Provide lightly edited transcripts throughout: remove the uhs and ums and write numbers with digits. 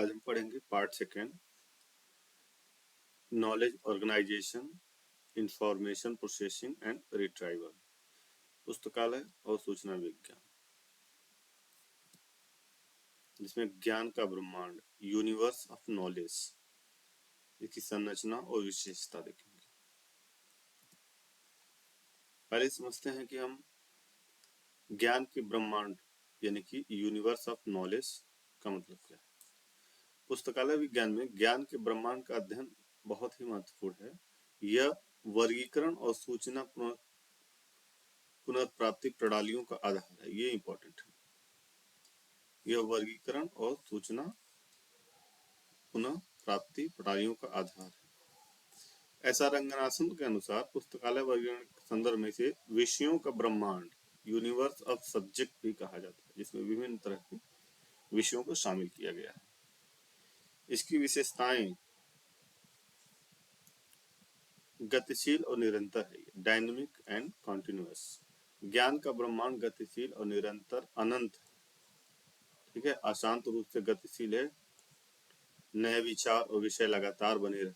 आज हम पढ़ेंगे part second, knowledge organisation, information processing and retrieval, पुस्तकालय और सूचना विज्ञान, जिसमें ज्ञान का ब्रह्मांड, यूनिवर्स ऑफ नॉलेज, इसकी संरचना और विशेषता देखेंगे। पहले समझते हैं कि हम ज्ञान के ब्रह्मांड यानी कि यूनिवर्स ऑफ नॉलेज का मतलब क्या है। पुस्तकालय विज्ञान में ज्ञान के ब्रह्मांड का अध्ययन बहुत ही महत्वपूर्ण है। यह वर्गीकरण और सूचना पुनर्प्राप्ति प्रणालियों का आधार है। ये इंपॉर्टेंट है। यह वर्गीकरण और सूचना पुनर्प्राप्ति प्रणालियों का आधार है। ऐसा रंगनाथन के अनुसार पुस्तकालय वर्गीकरण के संदर्भ में से विषयों का ब्रह्मांड, यूनिवर्स ऑफ सब्जेक्ट भी कहा जाता है, जिसमें विभिन्न तरह के विषयों को शामिल किया गया है। इसकी विशेषताएं गतिशील और निरंतर है, डायनेमिक एंड कॉन्टिन्यूअस। ज्ञान का ब्रह्मांड गतिशील और निरंतर अनंत है, ठीक है, अशांत रूप से गतिशील है। नए विचार और विषय लगातार बने रहे,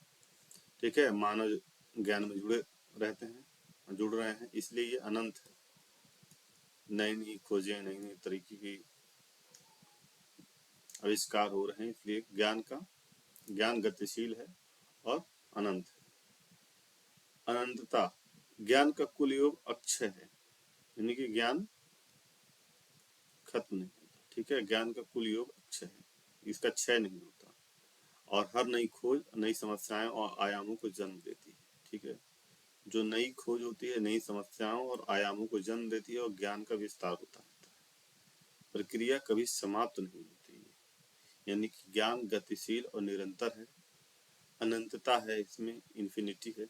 ठीक है, मानव ज्ञान में जुड़ रहे हैं, इसलिए ये अनंत है। नई खोजें, नई तरीके की आविष्कार हो रहे हैं, इसलिए ज्ञान गतिशील है और अनंत है। अनंतता, ज्ञान का कुल योग अक्षय है, यानी कि ज्ञान खत्म नहीं होता, ठीक है, ज्ञान का कुल योग अक्षय है, इसका क्षय नहीं होता, और हर नई खोज नई समस्याएं और आयामों को जन्म देती है, ठीक है। जो नई खोज होती है नई समस्याओं और आयामों को जन्म देती है और ज्ञान का विस्तार होता है। प्रक्रिया कभी समाप्त नहीं होती है, यानी कि ज्ञान गतिशील और निरंतर है। अनंतता है, इसमें इन्फिनिटी है।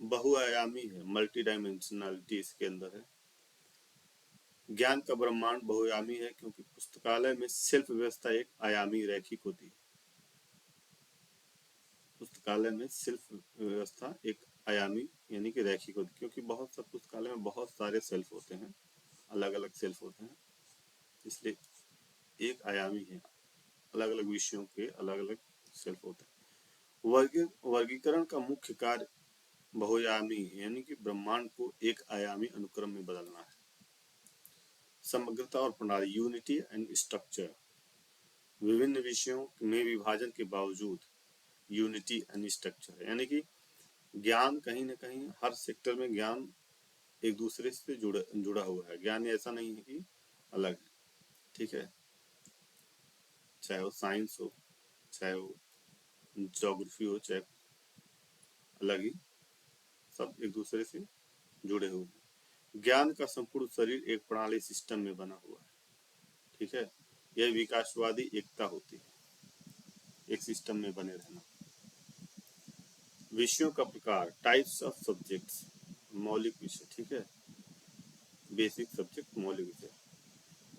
बहुआयामी है, मल्टी डायमेंशनलिटी इसके अंदर है। ज्ञान का ब्रह्मांड बहुआयामी है क्योंकि पुस्तकालय में शिल्प व्यवस्था एक आयामी रैखिक होती है। पुस्तकालय में शिल्प व्यवस्था एक आयामी यानी कि रैखिक होती है, क्योंकि बहुत सा पुस्तकालय में बहुत सारे शेल्फ होते हैं, अलग अलग शेल्फ होते हैं, इसलिए एक आयामी है। अलग अलग विषयों के अलग अलग शेल्फ होते हैं। वर्गीकरण का मुख्य कार्य बहुआयामी यानी कि ब्रह्मांड को एक आयामी अनुक्रम में बदलना है। समग्रता और प्रणाली, यूनिटी एंड स्ट्रक्चर, विभिन्न विषयों में विभाजन के बावजूद यूनिटी एंड स्ट्रक्चर है, यानी कि ज्ञान कहीं ना कहीं हर सेक्टर में ज्ञान एक दूसरे से जुड़ा हुआ है। ज्ञान ऐसा नहीं है कि अलग है, ठीक है, चाहे वो साइंस हो, चाहे वो ज्योग्राफी हो, चाहे अलग ही, सब एक दूसरे से जुड़े हुए हैं। ज्ञान का संपूर्ण शरीर एक प्रणाली सिस्टम में बना हुआ है, ठीक है, यह विकासवादी एकता होती है, एक सिस्टम में बने रहना। विषयों का प्रकार, टाइप्स ऑफ सब्जेक्ट्स, मौलिक विषय, ठीक है, बेसिक सब्जेक्ट, मौलिक विषय।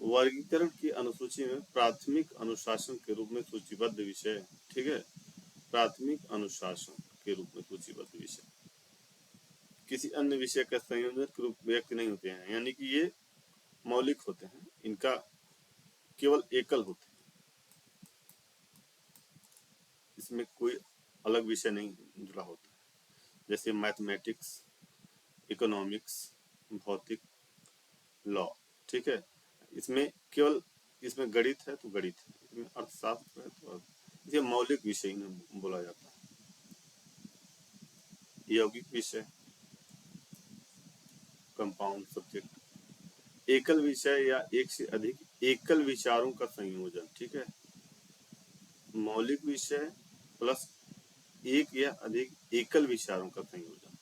वर्गीकरण की अनुसूची में प्राथमिक अनुशासन के रूप में सूचीबद्ध विषय, ठीक है, प्राथमिक अनुशासन के रूप में सूचीबद्ध विषय किसी अन्य विषय का संयोजन के रूप में व्यक्त नहीं होते हैं, यानी कि ये मौलिक होते हैं, इनका केवल एकल होते हैं, इसमें कोई अलग विषय नहीं जुड़ा होता है। जैसे मैथमेटिक्स, इकोनॉमिक्स, भौतिक, लॉ, ठीक है, इसमें केवल इसमें गणित है तो गणित है, इसमें अर्थशास्त्र है तो ये मौलिक विषय इन्हें बोला जाता है। यौगिक विषय, कंपाउंड सब्जेक्ट, एकल विषय या एक से अधिक एकल विचारों का संयोजन, ठीक है, मौलिक विषय प्लस एक या अधिक एकल विचारों का संयोजन,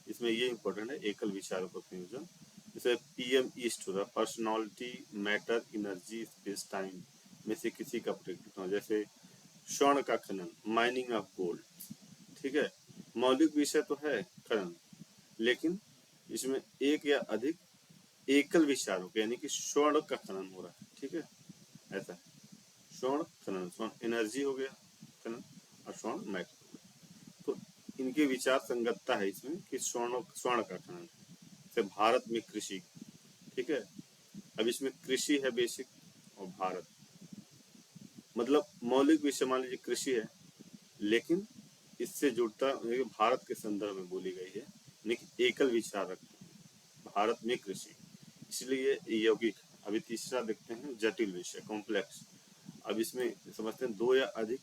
इसमें ये इंपॉर्टेंट है, एकल विचारों का संयोजन। जैसे PM ईस्ट हो रहा, personality, matter, energy, space time में से किसी का प्रकृति, जैसे स्वर्ण का खनन, माइनिंग ऑफ गोल्ड, ठीक है, मौलिक विषय तो है खनन, लेकिन इसमें एक या अधिक एकल विचारों के यानी कि स्वर्ण का खनन हो रहा है, ठीक है, ऐसा है। स्वर्ण खनन, स्वर्ण एनर्जी हो गया खनन और स्वर्ण मैटर हो गया, तो इनके विचार संगतता है इसमें कि स्वर्ण का खनन है। जैसे भारत में कृषि, ठीक है, अब इसमें कृषि है बेसिक और भारत, मतलब मौलिक विषय मान लीजिए कृषि है, लेकिन इससे जुड़ता ये भारत के संदर्भ में बोली गई है, लेकिन एकल विचार रखते हैं भारत में कृषि, इसलिए ये यौगिक। अभी तीसरा देखते हैं जटिल विषय, कॉम्प्लेक्स। अब इसमें समझते हैं दो या अधिक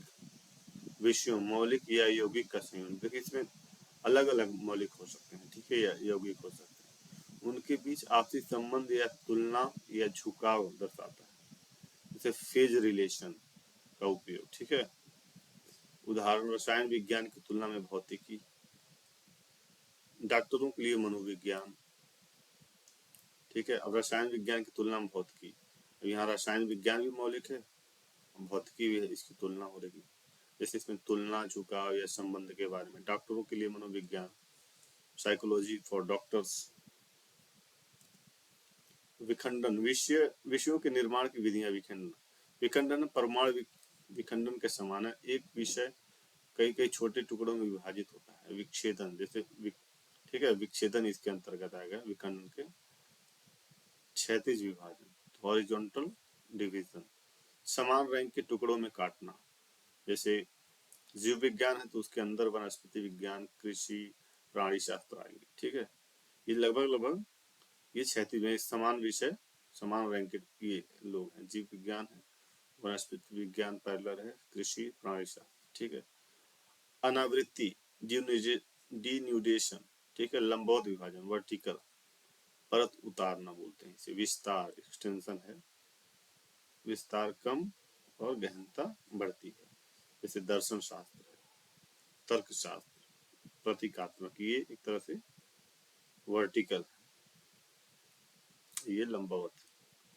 विषयों, मौलिक या यौगिक का संयोजन। देखिए इसमें अलग अलग मौलिक हो सकते हैं, ठीक है, या यौगिक हो सकते हैं, उनके बीच आपसी संबंध या तुलना या झुकाव दर्शाता है, जैसे फेज रिलेशन का उपयोग, ठीक है। उदाहरण रसायन विज्ञान की तुलना में भौतिकी, डॉक्टरों के लिए मनोविज्ञान, ठीक है। अब रसायन विज्ञान की तुलना में भौतिकी, अब यहाँ रसायन विज्ञान भी मौलिक है, भौतिकी भी है, इसकी तुलना हो रही है। जैसे इसमें तुलना, झुकाव या संबंध के बारे में। डॉक्टरों के लिए मनोविज्ञान, साइकोलॉजी फॉर डॉक्टर्स। विखंडन, विषयों के निर्माण की विधियां। विखंडन, विखंडन परमाणु विखंडन के समान है। एक विषय कई कई छोटे टुकड़ों में विभाजित होता है। विच्छेदन, जैसे ठीक है, विच्छेदन इसके अंतर्गत आएगा विखंडन के। क्षैतिज विभाजन, हॉरिजॉन्टल डिवीजन, समान रैंक के टुकड़ों में काटना। जैसे जीव विज्ञान है तो उसके अंदर वनस्पति विज्ञान, कृषि, प्राणी शास्त्र आएंगे, ठीक है। ये लगभग लगभग ये क्षैतिज में समान विषय, समान रैंक के ये लोग हैं। जीव विज्ञान है, वनस्पति विज्ञान पैरेलल है, कृषि, प्राणी शास्त्र, ठीक है। अनावृत्ति, डिन्यूडेशन, ठीक है। लंबवत विभाजन, वर्टिकल, परत उतारना बोलते हैं इसे। विस्तार, एक्सटेंशन है, विस्तार कम और गहनता बढ़ती है। जैसे दर्शन शास्त्र है, तर्क शास्त्र, प्रतीकात्मक, ये एक तरह से वर्टिकल है, ये लंबवत,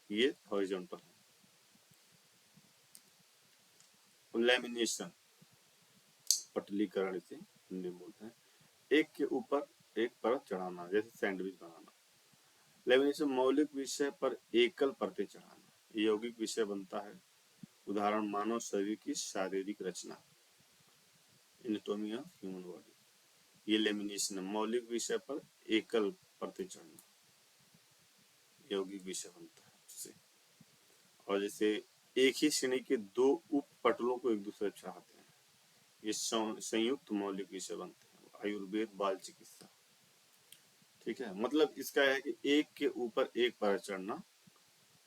ये हॉरिजॉन्टल है। लैमिनेशन, पटलीकरण इसे हिंदी में बोलते हैं। एक के ऊपर एक परत चढ़ाना, जैसे सैंडविच बनाना। लेमिनेशन, मौलिक विषय पर एकल परतें चढ़ाना, यौगिक विषय बनता है। उदाहरण मानव शरीर की शारीरिक रचना, एनाटॉमी ऑफ ह्यूमन बॉडी। ये लेमिनेशन है, मौलिक विषय पर एकल परतें चढ़ना, यौगिक विषय बनता है उससे। और जैसे एक ही श्रेणी के दो उप पटलों को एक दूसरे चढ़ाते हैं, ये संयुक्त मौलिक विषय बनते हैं। आयुर्वेद, बाल चिकित्सा, ठीक है। मतलब इसका है कि एक के ऊपर एक परत चढ़ना,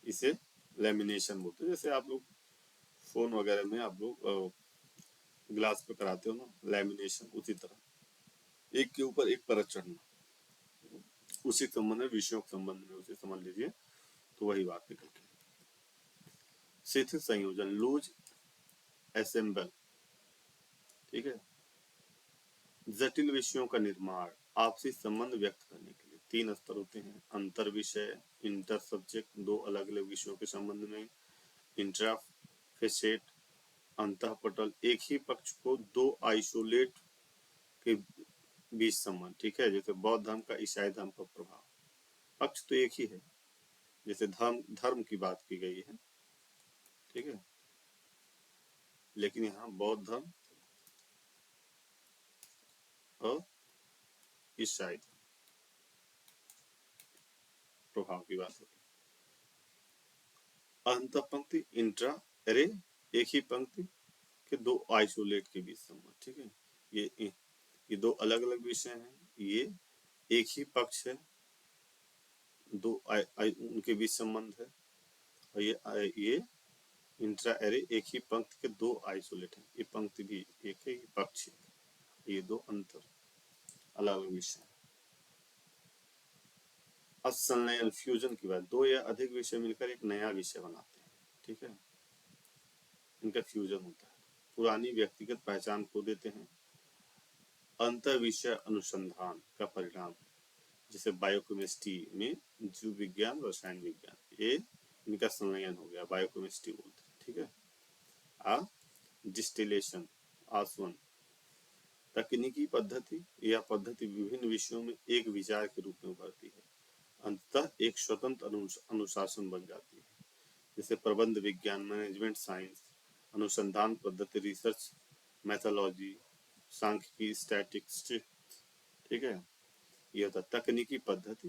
इसे लेमिनेशन बोलते हैं। जैसे आप लोग फोन वगैरह में आप लोग ग्लास पे कराते हो ना लैमिनेशन, उसी तरह एक के ऊपर एक परत चढ़ना, उसी संबंध में, विषयों के संबंध में उसे समझ लीजिए, तो वही बात निकल के। शिथिल संयोजन, लूज असेंबल, ठीक है। जटिल विषयों का निर्माण, आपसी संबंध व्यक्त करने के लिए 3 स्तर होते हैं। अंतर विषय, इंटर सब्जेक्ट, दो अलग अलग विषयों के संबंध में। इंट्राफेसेट, अंतःपटल, एक ही पक्ष को दो आइसोलेट के बीच संबंध, ठीक है। जैसे बौद्ध धर्म का ईसाई धर्म पर प्रभाव, पक्ष तो एक ही है, जैसे धर्म की बात की गई है, ठीक है। लेकिन यहाँ बौद्ध धर्म और ईसाई धर्म प्रभाव की बात होगी। अंत पंक्ति, इंट्रा अरे, एक ही पंक्ति के दो आइसोलेट के बीच संबंध, ठीक है। ये दो अलग अलग विषय हैं, ये एक ही पक्ष है, दो उनके बीच संबंध है। और ये इंट्रा एरे, एक ही पंक्ति के दो आइसोलेट है, ये पंक्ति भी एक है, ये पक्ष है, ये दो अंतर अलग अलग विषय है। अब संलयन, फ्यूजन की बात, दो या अधिक विषय मिलकर एक नया विषय बनाते हैं, ठीक है, इनका फ्यूजन होता है। पुरानी व्यक्तिगत पहचान खो देते हैं। अंतर विषय अनुसंधान का परिणाम है, जैसे बायोकेमिस्ट्री में जीव विज्ञान, रसायन विज्ञान, ये इनका संलयन हो गया, बायोकेमिस्ट्री बोलते हैं, ठीक है। डिस्टिलेशन, आसवन, तकनीकी पद्धति या पद्धति विभिन्न विषयों में एक विचार के रूप में उभरती है, अंततः एक स्वतंत्र अनुशासन बन जाती है। जैसे प्रबंध विज्ञान, मैनेजमेंट साइंस, अनुसंधान पद्धति, रिसर्च मैथोलॉजी, सांख्यिकी, स्टैटिस्टिक्स, ठीक है। यह होता तकनीकी पद्धति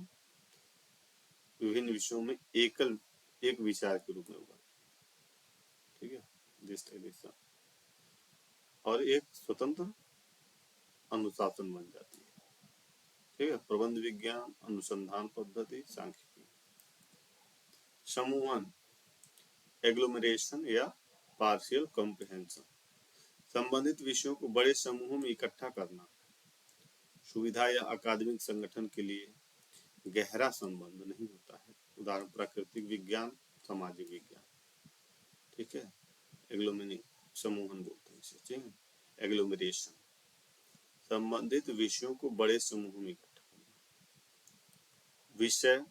विभिन्न विषयों में एक विचार के रूप में उभरती है, ठीक है। डिस्टिलेशन, और एक स्वतंत्र अनुशासन बन जाती है। ठीक है, प्रबंध विज्ञान, अनुसंधान पद्धति, सांख्यिकी। समूहन, एग्लोमेरेशन या पार्शियल कॉम्प्रिहेंशन, संबंधित विषयों को बड़े समूहों में इकट्ठा करना, सुविधा या अकादमिक संगठन के लिए गहरा संबंध नहीं होता है। उदाहरण प्राकृतिक विज्ञान, सामाजिक विज्ञान। ठीक है, एग्लोमिनी समूहन बोलते हैं इसे। ठीक है, एग्लोमेरेशन, संबंधित विषयों को बड़े समूह में इकट्ठा करना। विषय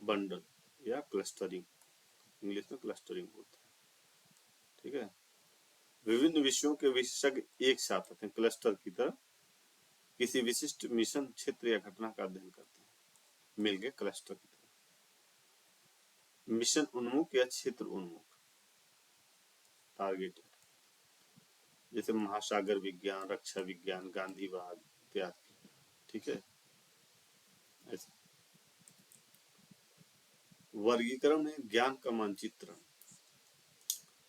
बंडल या क्लस्टरिंग, इंग्लिश में क्लस्टरिंग बोलते हैं। ठीक है, विभिन्न विषयों के विशेषज्ञ एक साथ आते हैं, क्लस्टर की तरह किसी विशिष्ट मिशन, क्षेत्र या घटना का अध्ययन करते हैं, मिल गए क्लस्टर की तरह। मिशन उन्मुख या क्षेत्र उन्मुख, टारगेटेड, जैसे महासागर विज्ञान, रक्षा विज्ञान, गांधीवाद इत्यादि। ठीक है, ऐसे। वर्गीकरण में ज्ञान का मानचित्रण,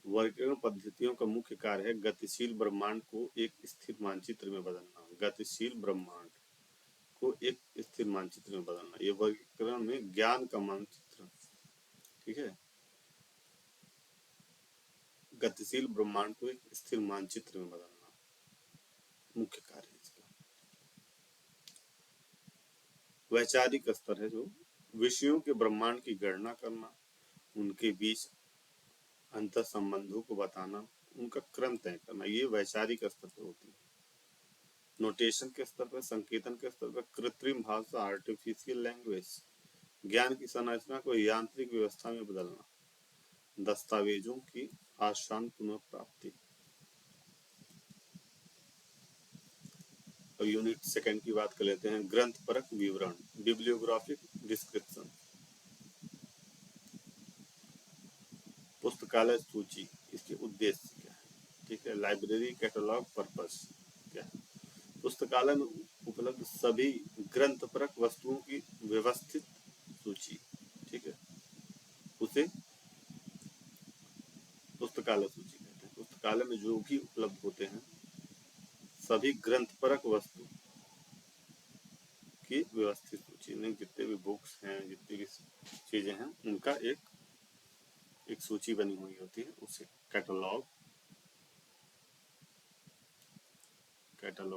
वर्गीकरण पद्धतियों का मुख्य कार्य है गतिशील ब्रह्मांड को एक स्थिर मानचित्र में बदलना। गतिशील ब्रह्मांड को एक स्थिर मानचित्र में बदलना, ये वर्गीकरण में ज्ञान का मानचित्रण। ठीक है, गतिशील ब्रह्मांड को एक स्थिर मानचित्र में बदलना मुख्य कार्य है इसका। वैचारिक स्तर है जो विषयों के ब्रह्मांड की गणना करना, उनके बीच अंतर संबंधों को बताना, उनका क्रम तय करना, ये वैचारिक स्तर पर होती है। नोटेशन के स्तर पर, संकेतन के स्तर पर, कृत्रिम भाषा, आर्टिफिशियल लैंग्वेज, ज्ञान की संरचना को यांत्रिक व्यवस्था में बदलना, दस्तावेजों की आसान पुनः प्राप्ति। और यूनिट सेकंड की बात कर लेते हैं, ग्रंथ परक विवरण, बिब्लियोग्राफिक डिस्क्रिप्शन। पुस्तकालय सूची, इसके उद्देश्य क्या है। ठीक है, लाइब्रेरी कैटलॉग पर्पस क्या है। पुस्तकालय में उपलब्ध सभी ग्रंथ परक वस्तुओं की व्यवस्थित सूची। ठीक है, उसे पुस्तकालय सूची कहते हैं। पुस्तकालय में जो भी उपलब्ध होते हैं सभी ग्रंथ परक वस्तु की व्यवस्थित सूची, नहीं जितने भी बुक्स हैं, जितनी भी चीजें हैं, उनका एक सूची बनी हुई होती है, उसे कैटलॉग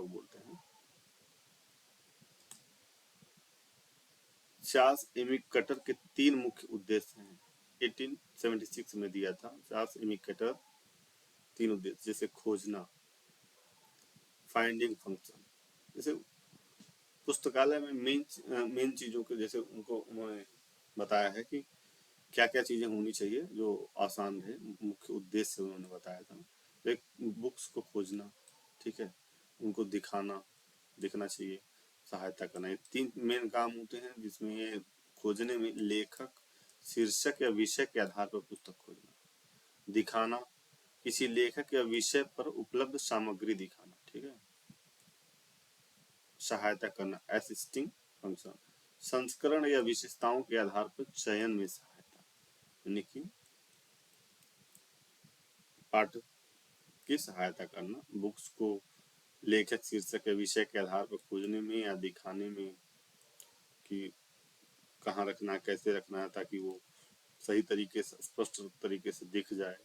बोलते हैं। चार्ल्स एमिक कटर के 3 मुख्य उद्देश्य हैं, 1876 में दिया था चार्ल्स एमिक कटर। 3 उद्देश्य, जैसे खोजना, फाइंडिंग फंक्शन, जैसे पुस्तकालय में मेन चीजों के, जैसे उन्होंने बताया है कि क्या क्या चीजें होनी चाहिए जो आसान रहे, मुख्य उद्देश्य उन्होंने बताया था। एक, बुक्स को खोजना, ठीक है, उनको दिखना चाहिए, सहायता करना। ये 3 मेन काम होते हैं जिसमें ये खोजने में लेखक, शीर्षक या विषय के आधार पर पुस्तक खोजना, दिखाना, किसी लेखक या विषय पर उपलब्ध सामग्री दिखाना। ठीक है, सहायता करना, असिस्टिंग फंक्शन, संस्करण या विशेषताओं के आधार पर चयन में सहायता, यानी कि पाठक की सहायता करना, बुक्स को लेखक, शीर्षक या विषय के आधार पर खोजने में या दिखाने में कि कहाँ रखना है, कैसे रखना है, ताकि वो सही तरीके से, स्पष्ट तरीके से दिख जाए,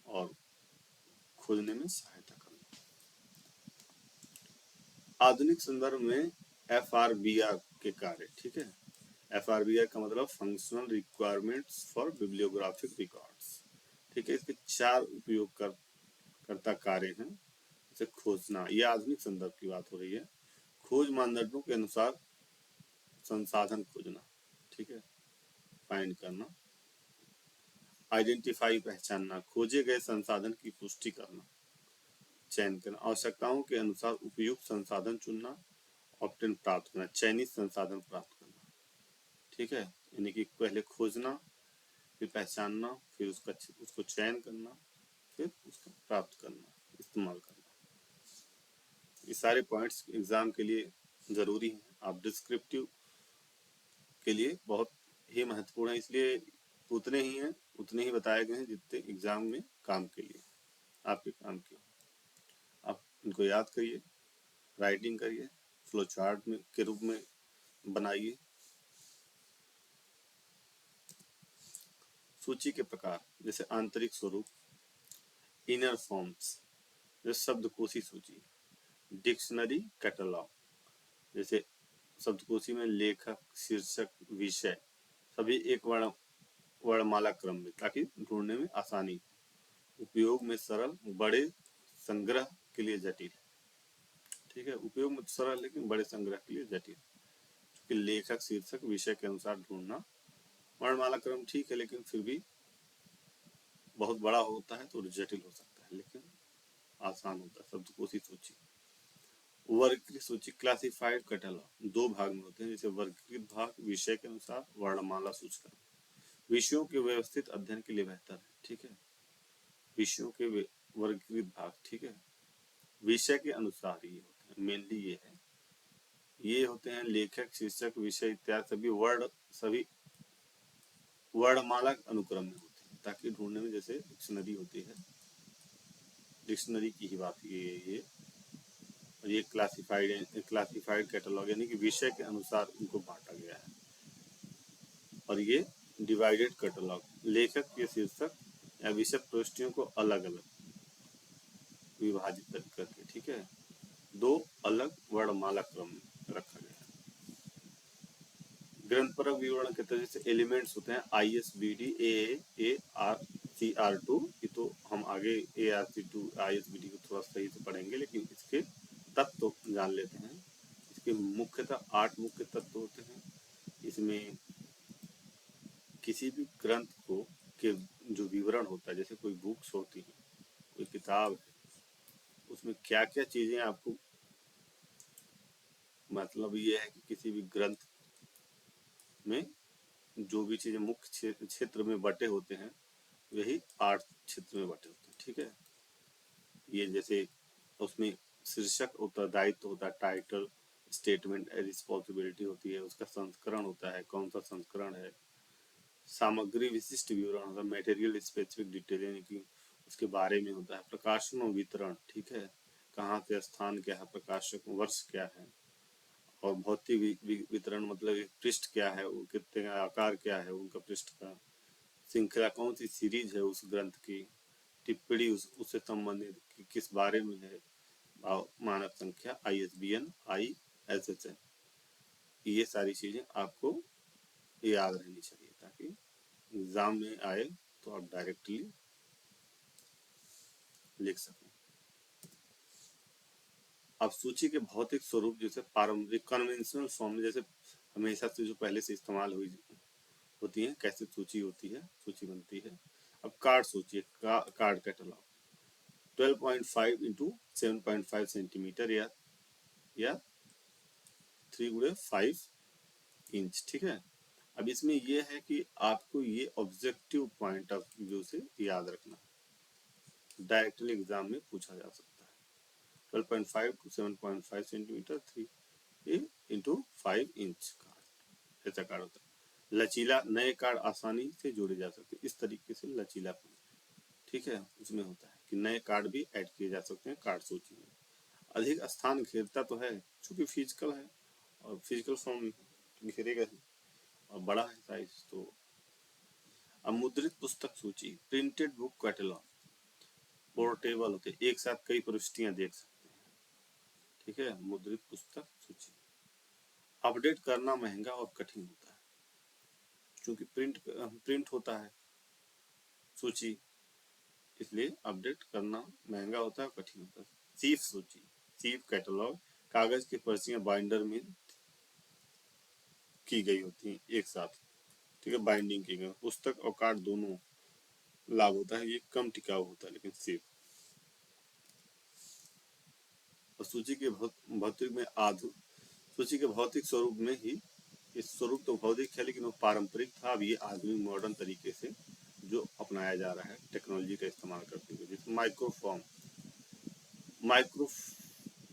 और खोजने में सहायता करना। आधुनिक संदर्भ में FRBR के कार्य। ठीक है, FRBR का मतलब functional requirements for bibliographic records. ठीक है, इसके 4 उपयोगकर्ता कार्य हैं। जैसे खोजना, ये आधुनिक संदर्भ की बात हो रही है। खोज मानदंडों के अनुसार संसाधन खोजना, ठीक है, फाइंड करना। आइडेंटिफाई, पहचानना, खोजे गए संसाधन की पुष्टि करना। चयन करना, आवश्यकताओं के अनुसार उपयुक्त संसाधन चुनना। ऑप्टेन, प्राप्त करना, चयनित संसाधन प्राप्त करना। ठीक है, यानी कि पहले खोजना, फिर पहचानना, फिर उसको चयन करना, फिर उसको प्राप्त करना, इस्तेमाल करना। ये सारे पॉइंट्स एग्जाम के लिए जरूरी हैं। आप डिस्क्रिप्टिव के लिए बहुत ही महत्वपूर्ण है, इसलिए उतने ही हैं उतने ही बताए गए हैं जितने एग्जाम में काम के लिए, आपके काम के। आप इनको याद करिए, राइटिंग करिए, फ्लो चार्ट में के रूप में बनाइए। सूची के प्रकार जैसे आंतरिक स्वरूप, इनर फॉर्म्स, जैसे शब्दकोशी सूची, डिक्शनरी कैटलॉग, जैसे शब्दकोशी में लेखक, शीर्षक, विषय सभी एक वर्णमाला क्रम में, ताकि ढूंढने में आसानी हो। उपयोग में सरल, बड़े संग्रह के लिए जटिल। ठीक है, उपयोग में सरल लेकिन बड़े संग्रह के लिए जटिल, क्योंकि लेखक, शीर्षक, विषय के अनुसार ढूंढना। वर्णमाला क्रम ठीक है, लेकिन फिर भी बहुत बड़ा होता है तो जटिल हो सकता है, लेकिन आसान होता है। शब्दकोशी सूची, वर्गीकृत सूची, क्लासिफाइड कैटलॉग दो भाग में होते हैं, जैसे वर्गीकृत भाग विषय के अनुसार, वर्णमाला सूचकांक विषयों के व्यवस्थित अध्ययन के लिए बेहतर है। ठीक है, विषयों के वर्गीकृत भाग, ठीक है, विषय के अनुसार ये होते हैं, मेनली ये होते हैं लेखक, शीर्षक, विषय इत्यादि सभी वर्णमाला अनुक्रम में होते हैं, ताकि ढूंढने में, जैसे डिक्शनरी होती है, डिक्शनरी की ही बात ये और ये क्लासिफाइड कैटलॉग यानी कि विषय के अनुसार इनको बांटा गया है। और ये डिवाइडेड कैटलॉग, लेखक के शीर्षक या विषय प्रविष्टियों को अलग अलग विभाजित करके, ठीक है, दो अलग वर्णमाला क्रम में रखा गया है। ग्रंथपरक विवरण के तरीके से एलिमेंट्स होते हैं ISBD, AARCR2, ये तो हम आगे ARC2 ISBD को थोड़ा सही से पढ़ेंगे, लेकिन इसके तत्व जान लेते हैं। इसके मुख्यतः 8 मुख्य तत्व होते हैं। इसमें किसी भी ग्रंथ को के जो विवरण होता है, जैसे कोई बुक्स होती है, कोई किताब है, उसमें क्या क्या चीजें आपको, मतलब ये है कि किसी भी ग्रंथ में जो भी चीजें मुख्य क्षेत्र में बटे होते हैं, वही 8 क्षेत्र में बटे होते हैं। ठीक है, ये जैसे उसमें शीर्षक, उत्तरदायित्व होता है, टाइटल, स्टेटमेंट, रिस्पॉन्सिबिलिटी होती है, उसका संस्करण होता है, कौन सा संस्करण है, सामग्री विशिष्ट विवरण होता है, मटेरियल स्पेसिफिक डिटेल यानी कि उसके बारे में होता है, प्रकाशन और वितरण, ठीक है, कहाँ से, स्थान क्या है, प्रकाशक वर्ष क्या है, और भौतिक वितरण मतलब एक पृष्ठ क्या है, वो कितने का आकार क्या है उनका पृष्ठ का, श्रृंखला कौन सी सीरीज है उस ग्रंथ की, टिप्पणी उससे संबंधित किस बारे में है, मानक संख्या, ISBN, ISSN, ये सारी चीजें आपको याद रहनी चाहिए, ताकि एग्जाम में आए तो आप डायरेक्टली लिख सकें। अब सूची के भौतिक स्वरूप, जैसे पारंपरिक कन्वेंशनल फॉर्म, जैसे हमेशा से जो पहले से इस्तेमाल होती है, कैसे सूची होती है, सूची बनती है। अब कार्ड सूची, कार्ड कैटलॉग 12.5 इंटू 7.5 सेंटीमीटर या 3x5 इंच। ठीक है, अब इसमें यह है कि आपको ये ऑब्जेक्टिव पॉइंट ऑफ व्यू से याद रखना, डायरेक्टली एग्जाम में पूछा जा सकता है। 12.5 to 7.5 centimetre 3 into 5 inch card, ऐसा कार्ड होता है। लचीला, नए कार्ड आसानी से जोड़े जा सकते हैं, इस तरीके से लचीलापन, ठीक है, उसमें होता है कि नए कार्ड भी ऐड किए जा सकते हैं कार्ड सूची में। अधिक स्थान घेरता तो है, चूंकि फिजिकल है और फिजिकल फॉर्म घेरेगा और बड़ा है साइज तो। अब मुद्रित पुस्तक सूची, प्रिंटेड बुक कैटलॉग, पोर्टेबल होते, एक साथ कई प्रविष्टियां देख सकते हैं। ठीक है, मुद्रित पुस्तक सूची। अपडेट करना महंगा और कठिन होता है, क्योंकि प्रिंट होता है सूची, इसलिए अपडेट करना महंगा होता है, कठिन होता है। सीफ सूची, सीफ कैटलॉग, कागज की पर्चियां बाइंडर में की गई होती हैं एक साथ, ठीक है, बाइंडिंग की गई। पुस्तक और कार्ड दोनों लाभ होता है, ये कम टिकाऊ होता है, लेकिन सेफ। और सूची के भौतिक में सूची के भौतिक स्वरूप में ही, इस स्वरूप तो भौतिक है लेकिन वो पारंपरिक था, अब ये आधुनिक मॉडर्न तरीके से जो अपनाया जा रहा है टेक्नोलॉजी का इस्तेमाल करते हुए, जैसे माइक्रोफॉर्म,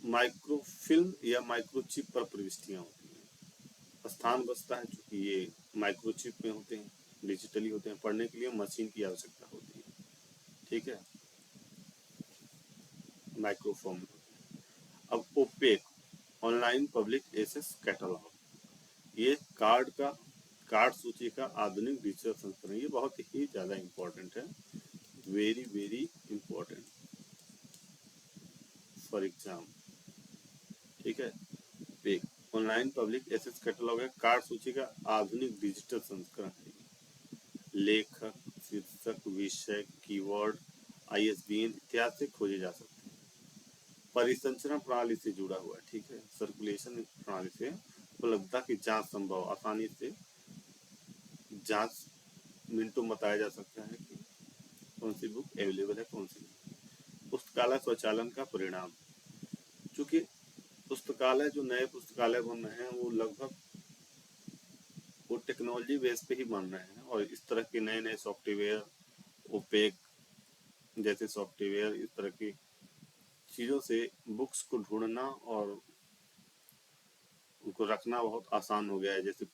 माइक्रोफिल्म या माइक्रोचिप पर प्रविष्टियां होती हैं। स्थान बचता है, चूंकि ये माइक्रोचिप में होते हैं, डिजिटली होते हैं, पढ़ने के लिए मशीन की आवश्यकता होती है, ठीक है, माइक्रोफॉर्म में होते हैं। अब OPAC, online public access catalogue, ये कार्ड सूची का आधुनिक डिजिटल संस्करण, ये बहुत ही ज़्यादा इम्पोर्टेंट है, very very important for exam, ठीक है। PAC, online public access catalogue है, कार्ड सूची का आधुनिक डिजिटल संस्करण है। लेखक, शीर्षक, विषय, कीवर्ड, आईएसबीएन इत्यादि से खोजे जा सकते हैं। परिसंचरण प्रणाली से जुड़ा हुआ है, ठीक है, सर्कुलेशन प्रणाली से उपलब्धता की जांच संभव, आसानी से जांच मिनटों में बताया जा सकता है कि कौन सी बुक अवेलेबल है, कौन सी नहीं। पुस्तकालय स्वचालन का परिणाम, चूंकि पुस्तकालय, जो नए पुस्तकालय बन रहे हैं वो लगभग वो टेक्नोलॉजी बेस पे ही बन रहे हैं, और इस तरह के नए नए सॉफ्टवेयर, ओपेक जैसे सॉफ्टवेयर, इस तरह की चीज़ों से बुक्स को ढूंढना और उनको रखना बहुत आसान हो गया है। जैसे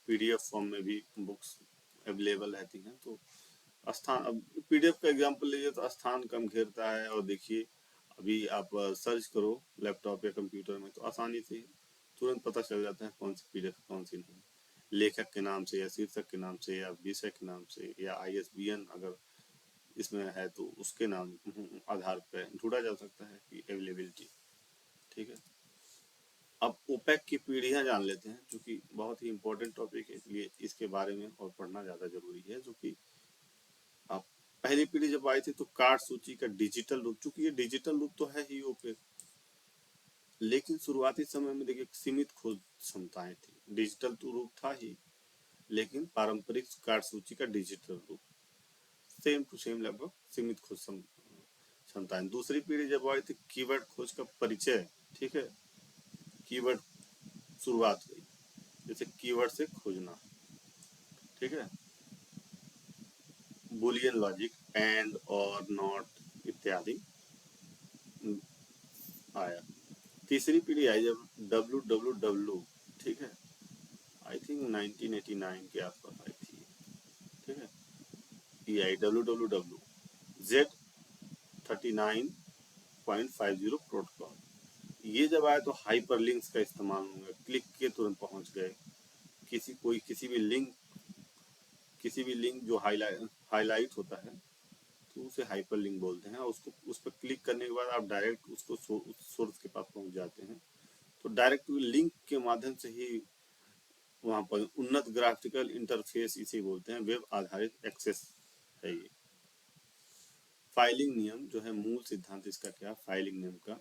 पीडीएफ फॉर्म में भी बुक्स अवेलेबल रहती हैं, तो स्थान, अब पीडीएफ का एग्जांपल लीजिए तो स्थान कम घेरता है, और देखिए अभी आप सर्च करो लैपटॉप या कंप्यूटर में तो आसानी से तुरंत पता चल जाता है कौन सी पीडीएफ कौन सी नहीं, लेखक के नाम से या शीर्षक के नाम से या विषय के नाम से या आईएसबीएन अगर इसमें है तो उसके नाम आधार पर ढूंढा जा सकता है कि अवेलेबिलिटी, ठीक है। अब ओपेक की पीढ़ियां जान लेते हैं, जो कि बहुत ही इंपॉर्टेंट टॉपिक है, इसलिए इसके बारे में और पढ़ना ज़्यादा जरूरी है। जो कि आप, पहली पीढ़ी जब आई थी तो कार्ड सूची का डिजिटल रूप, चूंकि ये डिजिटल रूप तो है ही ओपेक, लेकिन शुरुआती समय में देखिए सीमित खोज क्षमताएं थी, डिजिटल तो रूप था ही, लेकिन पारंपरिक कार्ड सूची का डिजिटल रूप सेम टू सेम लगभग सीमित खोज क्षमताएं। दूसरी पीढ़ी जब आई थी कीवर्ड खोज का परिचय, ठीक है, कीवर्ड शुरुआत हुई, जैसे कीवर्ड से खोजना, ठीक है, बुलियन लॉजिक, एंड और नॉट इत्यादि आया। तीसरी पीढ़ी आई जब डब्ल्यू डब्ल्यू डब्ल्यू, ठीक है, आई थिंक 1989 के आसपास आई थी, ठीक है, ये I W W W, Z39.50 protocol. ये जब आया तो हाइपर लिंक्स का इस्तेमाल होगा, क्लिक के तुरंत पहुंच गए, किसी भी लिंक जो हाईलाइट होता है तो उसे हाइपर लिंक बोलते हैं, और उसको उस पर क्लिक करने के बाद आप डायरेक्ट उसको सोर्स के पास पहुंच जाते हैं। तो डायरेक्ट लिंक के माध्यम से ही वहां पर उन्नत ग्राफिकल इंटरफेस इसे बोलते हैं, वेब आधारित एक्सेस है ये। फाइलिंग नियम जो है मूल सिद्धांत इसका क्या, फाइलिंग नियम का,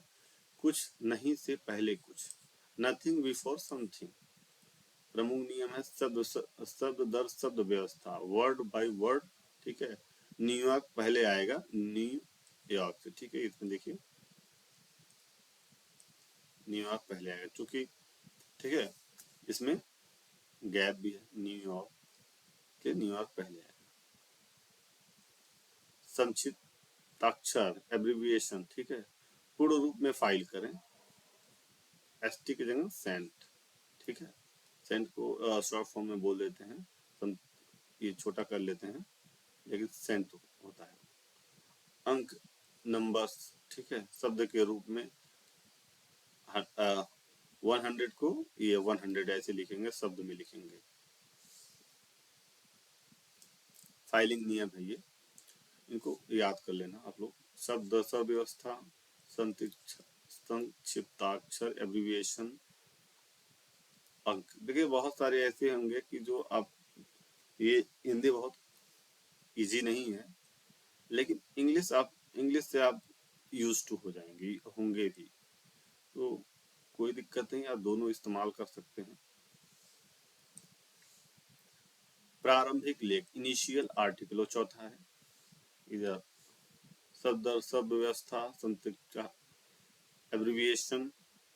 कुछ नहीं से पहले कुछ, नथिंग बिफोर समथिंग। प्रमुख नियम है शब्द दर शब्द व्यवस्था, वर्ड बाय वर्ड, ठीक है। न्यूयॉर्क पहले आएगा, न्यूयॉर्क से, ठीक है, इसमें देखिए न्यूयॉर्क पहले आएगा, चूंकि ठीक है इसमें गैप भी है, न्यूयॉर्क के न्यूयॉर्क पहले आएगा। संक्षिप्ताक्षर एब्रिविएशन, ठीक है, पूर्ण रूप में फाइल करें, एसटी की जगह सेंट, ठीक है, सेंट को शॉर्ट फॉर्म में बोल देते हैं, ये छोटा कर लेते हैं, लेकिन सेंट होता है। अंक, नंबर्स, ठीक है, शब्द के रूप में 100 को ये 100 ऐसे लिखेंगे, शब्द में लिखेंगे। फाइलिंग नियम है ये, इनको याद कर लेना आप लोग। शब्द व्यवस्था, संक्षिप्ताक्षर एब्रिविएशन, अंक। देखिए बहुत सारे ऐसे होंगे कि जो आप, ये हिंदी बहुत इजी नहीं है, लेकिन इंग्लिश से आप यूज टू हो जाएंगे, होंगे भी, तो कोई दिक्कत नहीं, आप दोनों इस्तेमाल कर सकते हैं। प्रारंभिक लेख, इनिशियल आर्टिकल, चौथा है इधर शब्द व्यवस्था, संक्षिप्त एब्रिविएशन,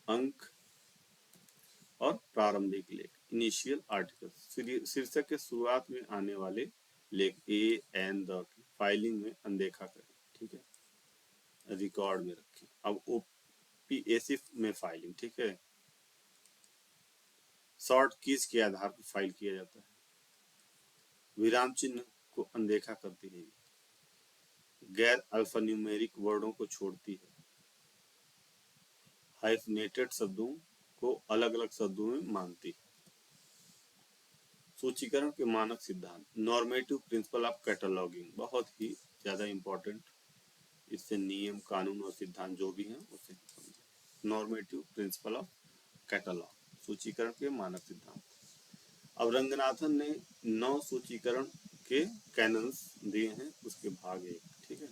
अंक और प्रारंभिक लेख, इनिशियल आर्टिकल। शीर्षक के शुरुआत में आने वाले लेख ए एन द फाइलिंग में अनदेखा करें, ठीक है, रिकॉर्ड में रखें। अब ओपीएसी में फाइलिंग, ठीक है, शॉर्ट कीज के आधार पर फाइल किया जाता है, विराम चिन्ह को अनदेखा करती है, गैर अल्फान्यूमेरिक वर्डों को छोड़ती है, हाइफनेटेड शब्दों को अलग अलग शब्दों में मानती है। सूचीकरण के मानक सिद्धांत, नॉर्मेटिव प्रिंसिपल ऑफ कैटलॉगिंग, बहुत ही ज्यादा इंपॉर्टेंट, इससे नियम कानून और सिद्धांत जो भी हैं उसे समझें। नॉर्मेटिव प्रिंसिपल ऑफ कैटलॉग, सूचीकरण के मानक सिद्धांत। अब रंगनाथन ने 9 सूचीकरण के कैनन्स दिए हैं, उसके भाग 1, ठीक है।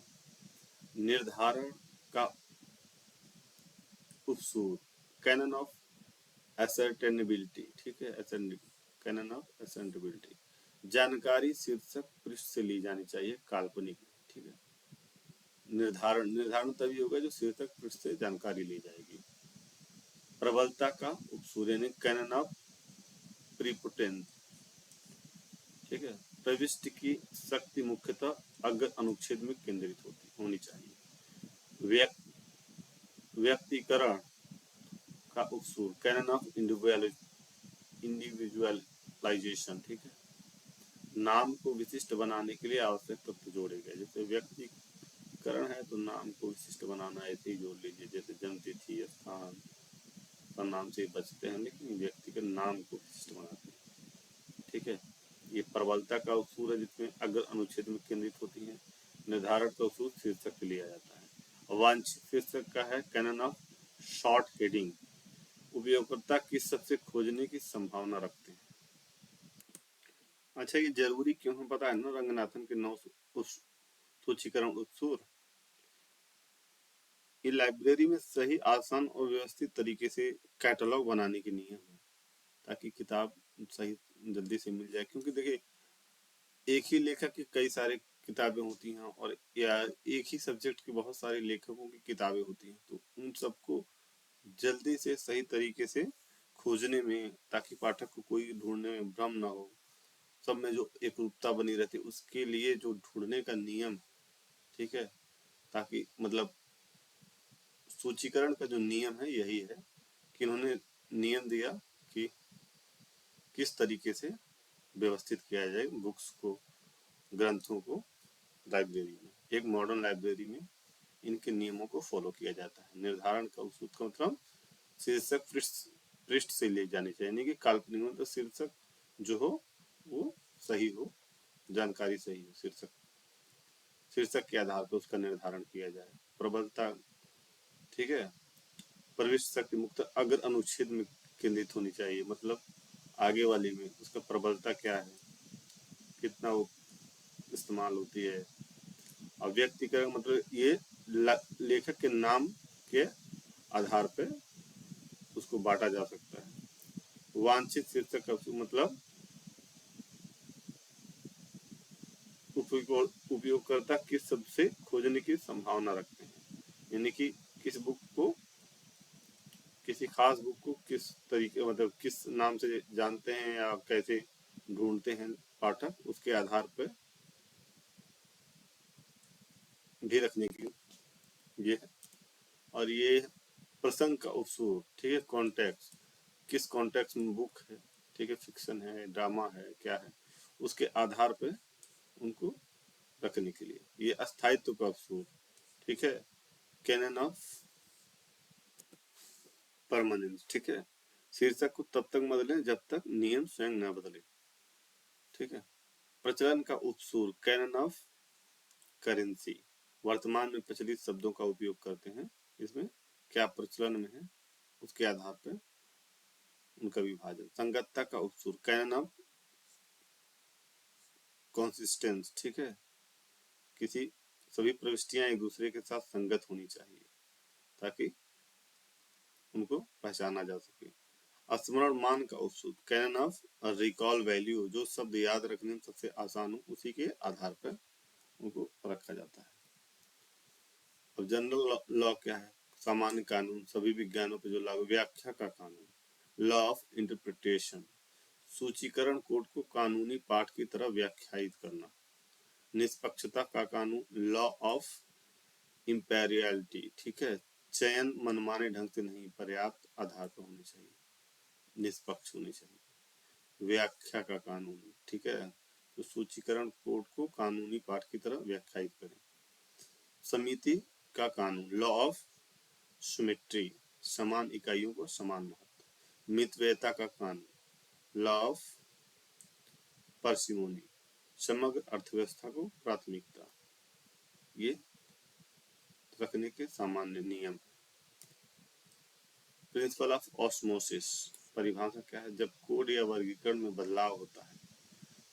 निर्धारण का उपसूर, कैनन ऑफ एसर्टेनेबिलिटी, ठीक है, कैनन ऑफ एसर्टेनेबिलिटी, जानकारी शीर्षक पृष्ठ से ली जानी चाहिए, काल्पनिक, ठीक है। निर्धारण तभी होगा जो शीर्षक पृष्ठ से जानकारी ली जाएगी। प्रबलता का उपसूर यानी कैनन ऑफ प्रीपोटेंस, ठीक है। प्रविष्टि की शक्ति मुख्यतः अग्र अनुच्छेद में केंद्रित होनी चाहिए। व्यक्तिकरण का उपसूर, कैनन ऑफ इंडिविजुअलाइजेशन, ठीक है। नाम को विशिष्ट बनाने के लिए आवश्यक तत्व जोड़े गए, जैसे व्यक्तिकरण है तो नाम को विशिष्ट बनाना ऐसे ही जोड़ लीजिए, जैसे जन्म तिथि, स्थान, नाम से बचते हैं लेकिन व्यक्ति के नाम को विशिष्ट बनाते हैं, ठीक है। ये प्रबलता का उपसूर है जिसमें अग्र अनुच्छेद में केंद्रित होती है। निर्धारण का उपसूर शीर्षक लिया जाता है। वांछित शीर्षक का है कैनन ऑफ शॉर्ट हेडिंग, उपयोगकर्ता किस सबसे खोजने की संभावना रखते हैं। अच्छा, ये जरूरी क्यों है पता है ना, रंगनाथन के 9 सूचीकरण उपसूर, ये लाइब्रेरी में सही, आसान और व्यवस्थित तरीके से कैटलॉग बनाने के नियम है, ताकि किताब सही जल्दी से मिल जाए। क्योंकि देखिए एक ही लेखक की कई सारे किताबें होती हैं और या एक ही सब्जेक्ट के बहुत सारे लेखकों की किताबें होती हैं, तो उन सबको जल्दी से सही तरीके से खोजने में, ताकि पाठक को कोई ढूंढने में भ्रम ना हो, सब में जो एकरूपता बनी रहती है, उसके लिए जो ढूंढने का नियम, ठीक है, ताकि मतलब सूचीकरण का जो नियम है यही है कि इन्होंने नियम दिया कि किस तरीके से व्यवस्थित किया जाए बुक्स को, ग्रंथों को लाइब्रेरी में। एक मॉडर्न लाइब्रेरी में इनके नियमों को फॉलो किया जाता है। निर्धारण का उपसूर का मतलब शीर्षक पृष्ठ से ले जानी चाहिए, यानी कि काल्पनिक मतलब शीर्षक जो हो वो सही हो, जानकारी सही हो, शीर्षक के आधार पर उसका निर्धारण किया जाए। प्रबलता, ठीक है, प्रविष्ट शक्ति मुक्त अगर अनुच्छेद में केंद्रित होनी चाहिए, मतलब आगे वाली में उसका प्रबलता क्या है, कितना वो इस्तेमाल होती है। और व्यक्तिगत मतलब ये लेखक के नाम के आधार पर उसको बांटा जा सकता है। वांछित शीर्षक का मतलब उपयोगकर्ता किस शब्द से खोजने की संभावना रखते हैं, यानी कि किस बुक को, किसी खास बुक को किस तरीके मतलब किस नाम से जानते हैं या कैसे ढूंढते हैं पाठक, उसके आधार पर भी रखने की ये है। और ये प्रसंग का उपसूर, ठीक है, कॉन्टेक्स्ट, किस कॉन्टेक्स्ट में बुक है, ठीक है, फिक्शन है, ड्रामा है, क्या है, उसके आधार पे उनको रखने के लिए। ये अस्थायित्व का उपसूर, ठीक है, कैनन ऑफ परमानेंस, ठीक है, शीर्षक को तब तक बदलें जब तक नियम स्वयं न बदले, ठीक है। प्रचलन का उपसूर, कैनन ऑफ करेंसी, वर्तमान में प्रचलित शब्दों का उपयोग करते हैं, इसमें क्या प्रचलन में है उसके आधार पर उनका विभाजन। संगतता का उपसूर, कैनन ऑफ कंसिस्टेंस, ठीक है, किसी सभी प्रविष्टियां एक दूसरे के साथ संगत होनी चाहिए ताकि उनको पहचाना जा सके। स्मरण मान का उपसूर, कैनन ऑफ रिकॉल वैल्यू, जो शब्द याद रखने में सबसे आसान हो उसी के आधार पर उनको रखा जाता है। अब जनरल लॉ क्या है, सामान्य कानून, सभी विज्ञानों पर जो लागू। व्याख्या का कानून, लॉ ऑफ इंटरप्रिटेशन, सूचीकरण कोड को कानूनी पाठ की तरह व्याख्यायित करना। निष्पक्षता का कानून, लॉ ऑफ इम्पेरियलिटी, ठीक है, चयन मनमाने ढंग से नहीं, पर्याप्त आधार पर होनी चाहिए। निष्पक्ष होनी चाहिए। व्याख्या का कानून, ठीक है, तो सूचीकरण कोड को कानूनी पाठ की तरह व्याख्यायित करें। समिति का कानून, लॉ ऑफ सिमेट्री, समान इकाइयों को समान महत्व। मितव्ययता का कानून, लॉ ऑफ पार्सिमोनी, समग्र अर्थव्यवस्था को प्राथमिकता, ये रखने के सामान्य नियम। प्रिंसिपल ऑफ ऑस्मोसिस, परिभाषा क्या है? जब कोड या वर्गीकरण में बदलाव होता है,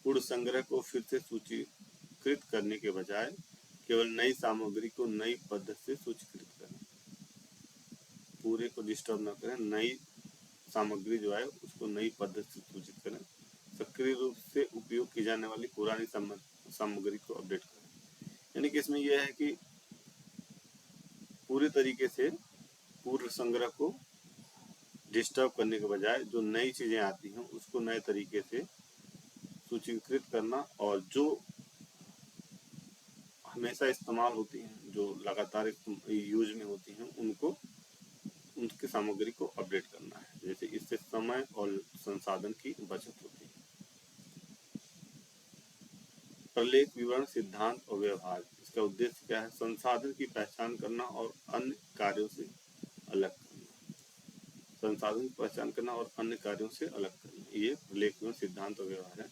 पूर्ण संग्रह को फिर से सूचीकृत करने के बजाय केवल नई सामग्री को नई पद्धति से सूचीकृत करें। पूरे को डिस्टर्ब न करें, नई सामग्री जो है उसको नई पद्धति से सूचित करें। सक्रिय रूप से उपयोग की जाने वाली पुरानी सामग्री को अपडेट करें। यानी कि इसमें यह है कि पूरे तरीके से पूर्ण संग्रह को डिस्टर्ब करने के बजाय जो नई चीजें आती हैं उसको नए तरीके से सूचीकृत करना, और जो हमेशा इस्तेमाल होती हैं, जो लगातार यूज में होती हैं, उनको उनकी सामग्री को अपडेट करना है। जैसे इससे समय और संसाधन की बचत होती है। प्रलेख विवरण, सिद्धांत और व्यवहार, इसका उद्देश्य क्या है? संसाधन की पहचान करना और अन्य कार्यों से अलग करना। संसाधन की पहचान करना और अन्य कार्यों से अलग करना, ये प्रलेख विवरण, सिद्धांत और व्यवहार है।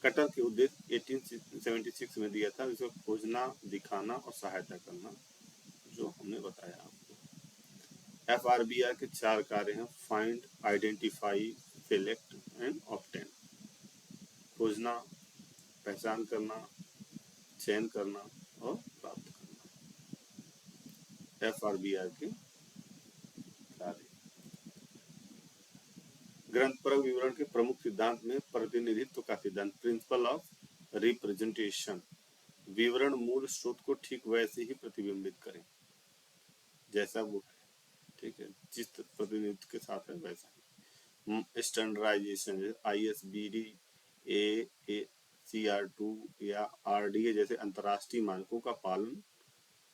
कटर के उद्देश्य 1876 में दिया था, इसको खोजना, दिखाना और सहायता करना, जो हमने बताया आपको। FRBR के 4 कार्य हैं, find, identify, select and obtain. खोजना, पहचान करना, चयन करना और प्राप्त करना, FRBR के कार्य। ग्रंथपरक विवरण के प्रमुख सिद्धांत में प्रतिनिधित्व का सिद्धांत, प्रिंसिपल ऑफ रिप्रेजेंटेशन, विवरण मूल स्रोत को ठीक वैसे ही प्रतिबिंबित करें जैसा वो है, ठीक है, जिस प्रतिनिधित्व के साथ है वैसा ही। स्टैंडर्डाइजेशन, ISBD, ACR2 या RDA जैसे अंतर्राष्ट्रीय मानकों का पालन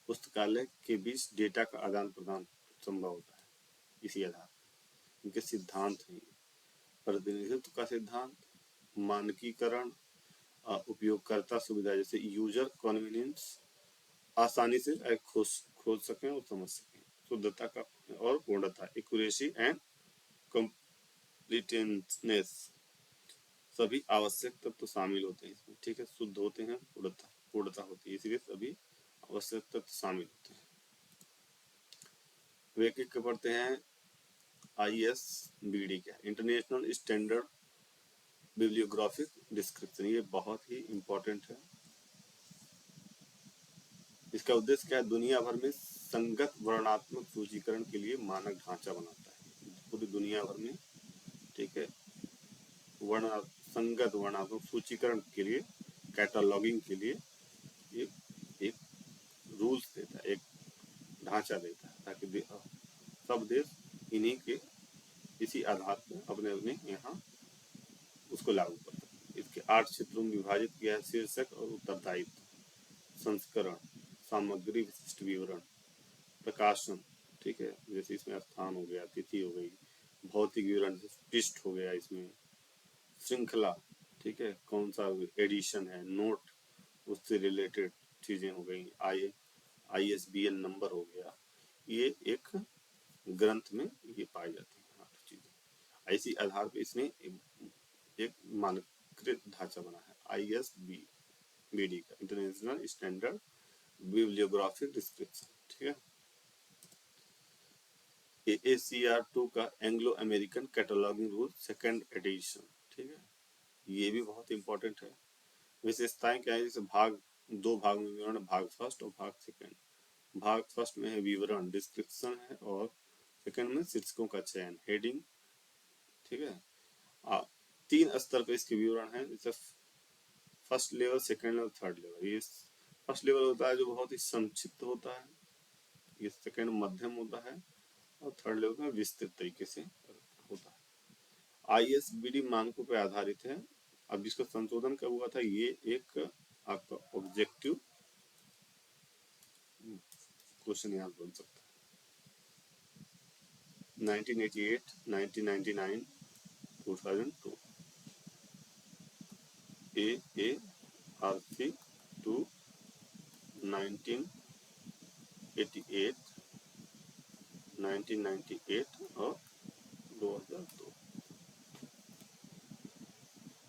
पुस्तकालय के बीच डेटा का आदान प्रदान संभव होता है इसी आधार पर। इनके सिद्धांत हैं प्रतिनिधित्व का सिद्धांत, मानकीकरण, उपयोगकर्ता सुविधा जैसे यूजर कन्वीनियंस, आसानी से खोज सकें और समझ सकें, शुद्धता का और पूर्णता, एक्यूरेसी एंड कंप्लीटनेस, सभी आवश्यक तत्व तो शामिल होते हैं इसमें, ठीक है, शुद्ध होते हैं, पूर्णता होती है, इसलिए सभी आवश्यक तत्व शामिल होते हैं। वे के पढ़ते हैं ISBD क्या है? इंटरनेशनल स्टैंडर्ड बिब्लियोग्राफिक डिस्क्रिप्शन, ये बहुत ही इम्पोर्टेंट है। इसका उद्देश्य क्या है? दुनिया भर में संगत वर्णात्मक सूचीकरण के लिए मानक ढांचा बनाता है, पूरी दुनिया भर में, ठीक है, संगत वर्णात्मक सूचीकरण के लिए, कैटलॉगिंग के लिए ये एक रूल्स देता है, एक ढांचा देता है, ताकि सब देश इन्हीं के इसी आधार पर अपने अपने यहाँ उसको लागू कर सके। इसके 8 क्षेत्रों में विभाजित किया है, शीर्षक और उत्तरदायित्व, संस्करण, सामग्री विशिष्ट विवरण, प्रकाशन, ठीक है, जैसे इसमें स्थान हो गया, तिथि हो गई, भौतिक विवरण पृष्ठ हो गया, इसमें श्रृंखला, ठीक है, कौन सा एडिशन है, नोट, उससे रिलेटेड चीजें हो गई, ISBN नंबर हो गया, ये एक ग्रंथ में ये पाई जाती है 8 चीजें। इसी आधार पर इसने एक मानकीकृत ढांचा बना है ISBD का, इंटरनेशनल स्टैंडर्ड बिब्लियोग्राफिक डिस्क्रिप्शन, ठीक है। ACR2 का Anglo American cataloguing rule second edition, ठीक है, ये भी बहुत इंपॉर्टेंट है। विशेषताएं क्या है? जैसे दो भाग में विवरण, भाग फर्स्ट और भाग सेकंड। भाग फर्स्ट में है विवरण, डिस्क्रिप्शन है, और सेकंड में शीर्षकों का चयन, हेडिंग, ठीक है। 3 स्तर पर इसके विवरण है, जैसे first level, second level, third level. ये फर्स्ट लेवल होता है जो बहुत ही संक्षिप्त होता है, ये सेकंड मध्यम होता है, और थर्ड लेवल में विस्तृत तरीके से होता है। ISBD मानकों पर आधारित है। अब जिसका संशोधन कब हुआ था, ये एक आपका ऑब्जेक्टिव क्वेश्चन याद बन सकता है। 1988, 1999, 2002, AARC to 1988, 1998 और 2002।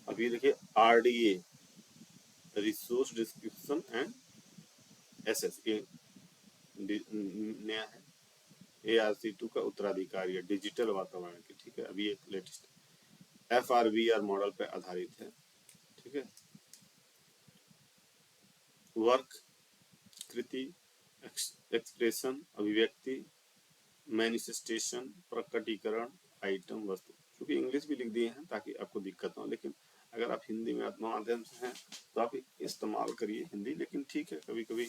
अब ये देखिए RDA, resource description and access, ये नया है। ARC2 का उत्तराधिकारी है डिजिटल वातावरण की, ठीक है। अभी एक लेटेस्ट FRVR मॉडल पे आधारित है, ठीक है। वर्क, कृति, एक्सप्रेशन, अभिव्यक्ति, मैनिफेस्टेशन, प्रकटीकरण, आइटम, वस्तु। क्योंकि इंग्लिश भी लिख दिए हैं ताकि आपको दिक्कत ना हो, लेकिन अगर आप हिंदी में माध्यम से हैं तो आप इस्तेमाल करिए हिंदी, लेकिन ठीक है कभी कभी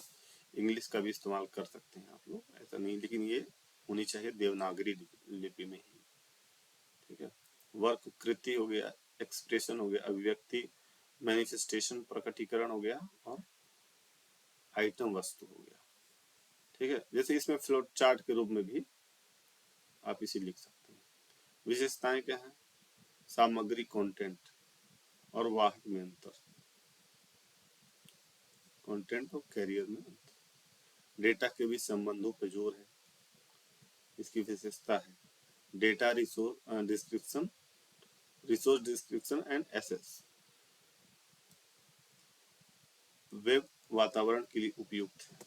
इंग्लिश का भी इस्तेमाल कर सकते हैं आप लोग, ऐसा नहीं, लेकिन ये होनी चाहिए देवनागरी लिपि में ही, ठीक है। वर्क, कृति हो गया, एक्सप्रेशन हो गया, अभिव्यक्ति, मैनिफेस्टेशन, प्रकटीकरण हो गया, और आइटम, वस्तु हो गया, ठीक है। जैसे इसमें फ्लोट चार्ट के रूप में भी आप इसे लिख सकते हैं। विशेषताएं क्या है? सामग्री, कंटेंट, और वाहक में अंतर, कंटेंट और कैरियर में अंतर, डेटा के बीच संबंधों पर जोर है। इसकी विशेषता है data resource description, resource description and access, web वातावरण के लिए उपयुक्त है।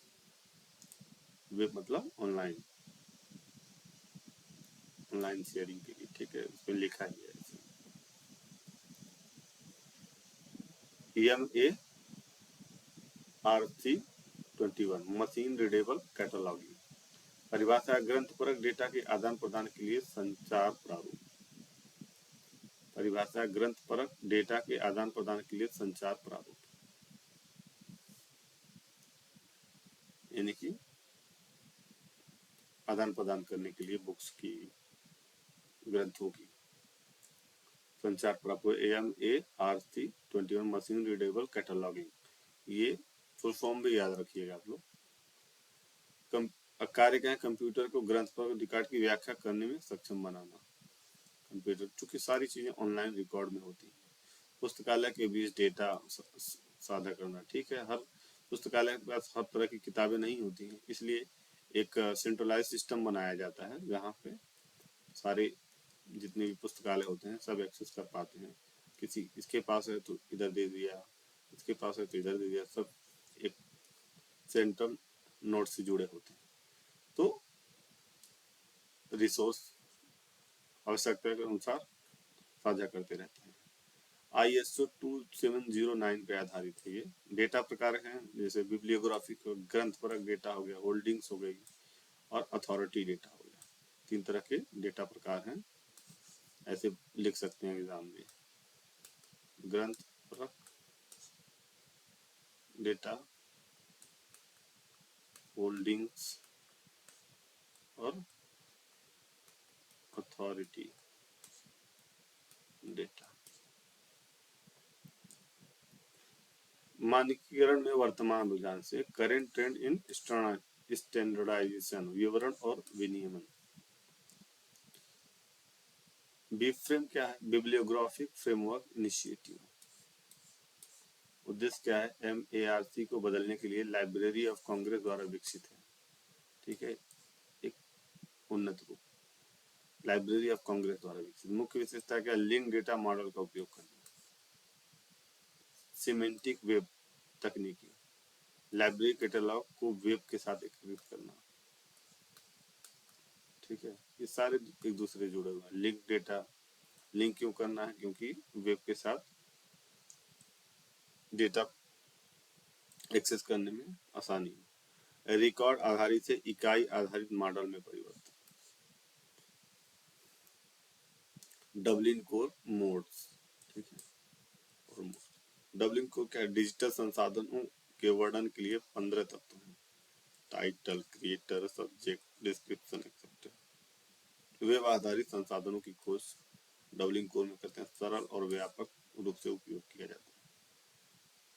वेब मतलब ऑनलाइन, ऑनलाइन शेयरिंग के लिए, ठीक है, उसमें लिखा ही है। EMARC21 मशीन रीडेबल कैटलॉगिंग, परिभाषा ग्रंथपरक डेटा के आदान प्रदान के लिए संचार प्रारूप, परिभाषा ग्रंथपरक डेटा के आदान प्रदान के लिए संचार प्रारूप, यानी कि आदान प्रदान करने के लिए बुक्स की, ग्रंथों की संचार प्रारूप। EMARC21 मशीन रीडेबल कैटलॉगिंग, ये फुल फॉर्म भी याद रखिएगा आप लोग। कार्य क्या है? कंप्यूटर को ग्रंथपरक रिकॉर्ड की व्याख्या करने में सक्षम बनाना। कंप्यूटर, चूंकि सारी चीजें ऑनलाइन रिकॉर्ड में होती हैं, पुस्तकालय के बीच डेटा साझा करना, ठीक है। हर पुस्तकालय के पास हर तरह की किताबें नहीं होती हैं, इसलिए एक सेंट्रलाइज सिस्टम बनाया जाता है जहाँ पे सारे जितने भी पुस्तकालय होते हैं सब एक्सेस कर पाते हैं। किसी इसके पास है तो इधर दे दिया, इसके पास है तो इधर दे दिया, सब एक सेंट्रल नोड से जुड़े होते हैं। तो रिसोर्स आवश्यकता के अनुसार साझा करते रहते हैं। ISO 2709 पे आधारित है ये। डेटा प्रकार हैं जैसे बिब्लियोग्राफिक, ग्रंथपरक डेटा हो गया, होल्डिंग्स हो गई, और अथॉरिटी डेटा हो गया। 3 तरह के डेटा प्रकार हैं, ऐसे लिख सकते हैं एग्जाम में। ग्रंथपरक डेटा, होल्डिंग्स और अथॉरिटी डेटा। मानकीकरण में वर्तमान रुझान से, करेंट ट्रेंड इन स्टैंडर्डाइजेशन, विवरण और विनियमन। बीफ्रेम क्या है? Bibliographic framework initiative. उद्देश्य क्या है? MARC को बदलने के लिए लाइब्रेरी ऑफ कांग्रेस द्वारा विकसित है, ठीक है, एक उन्नत रूप, लाइब्रेरी ऑफ कांग्रेस द्वारा विकसित। मुख्य विशेषता क्या? लिंक डेटा मॉडल का उपयोग करना, सिमेंटिक वेब तकनीकी, लाइब्रेरी कैटलॉग को वेब के साथ एकीकृत करना, ठीक है। ये सारे एक दूसरे जुड़े हुए हैं। लिंक डेटा, लिंक क्यों करना है? क्योंकि वेब के साथ डेटा एक्सेस करने में आसानी है। रिकॉर्ड आधारित से इकाई आधारित मॉडल में परिवर्तन। डबलिन कोर मोड्स, ठीक है, और डबलिन कोर क्या है? डिजिटल संसाधनों के वर्णन के लिए 15 तत्व हैं, title, creator, subject, description, acceptor. Web आधारित संसाधनों की खोज डबलिन कोर में करते हैं, सरल और व्यापक रूप से उपयोग किया जाता है।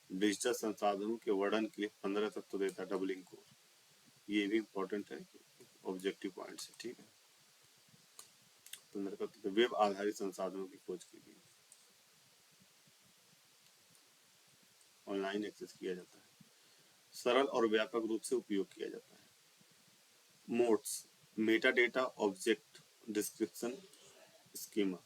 डिजिटल संसाधनों के वर्णन के लिए 15 तत्व देता है डबलिन कोर, ये भी इंपॉर्टेंट है, ऑब्जेक्टिव पॉइंट है, ठीक है। वेब आधारित संसाधनों की खोज के लिए ऑनलाइन एक्सेस किया जाता है, सरल और व्यापक रूप से उपयोग किया जाता है। Modes, Meta data object description schema,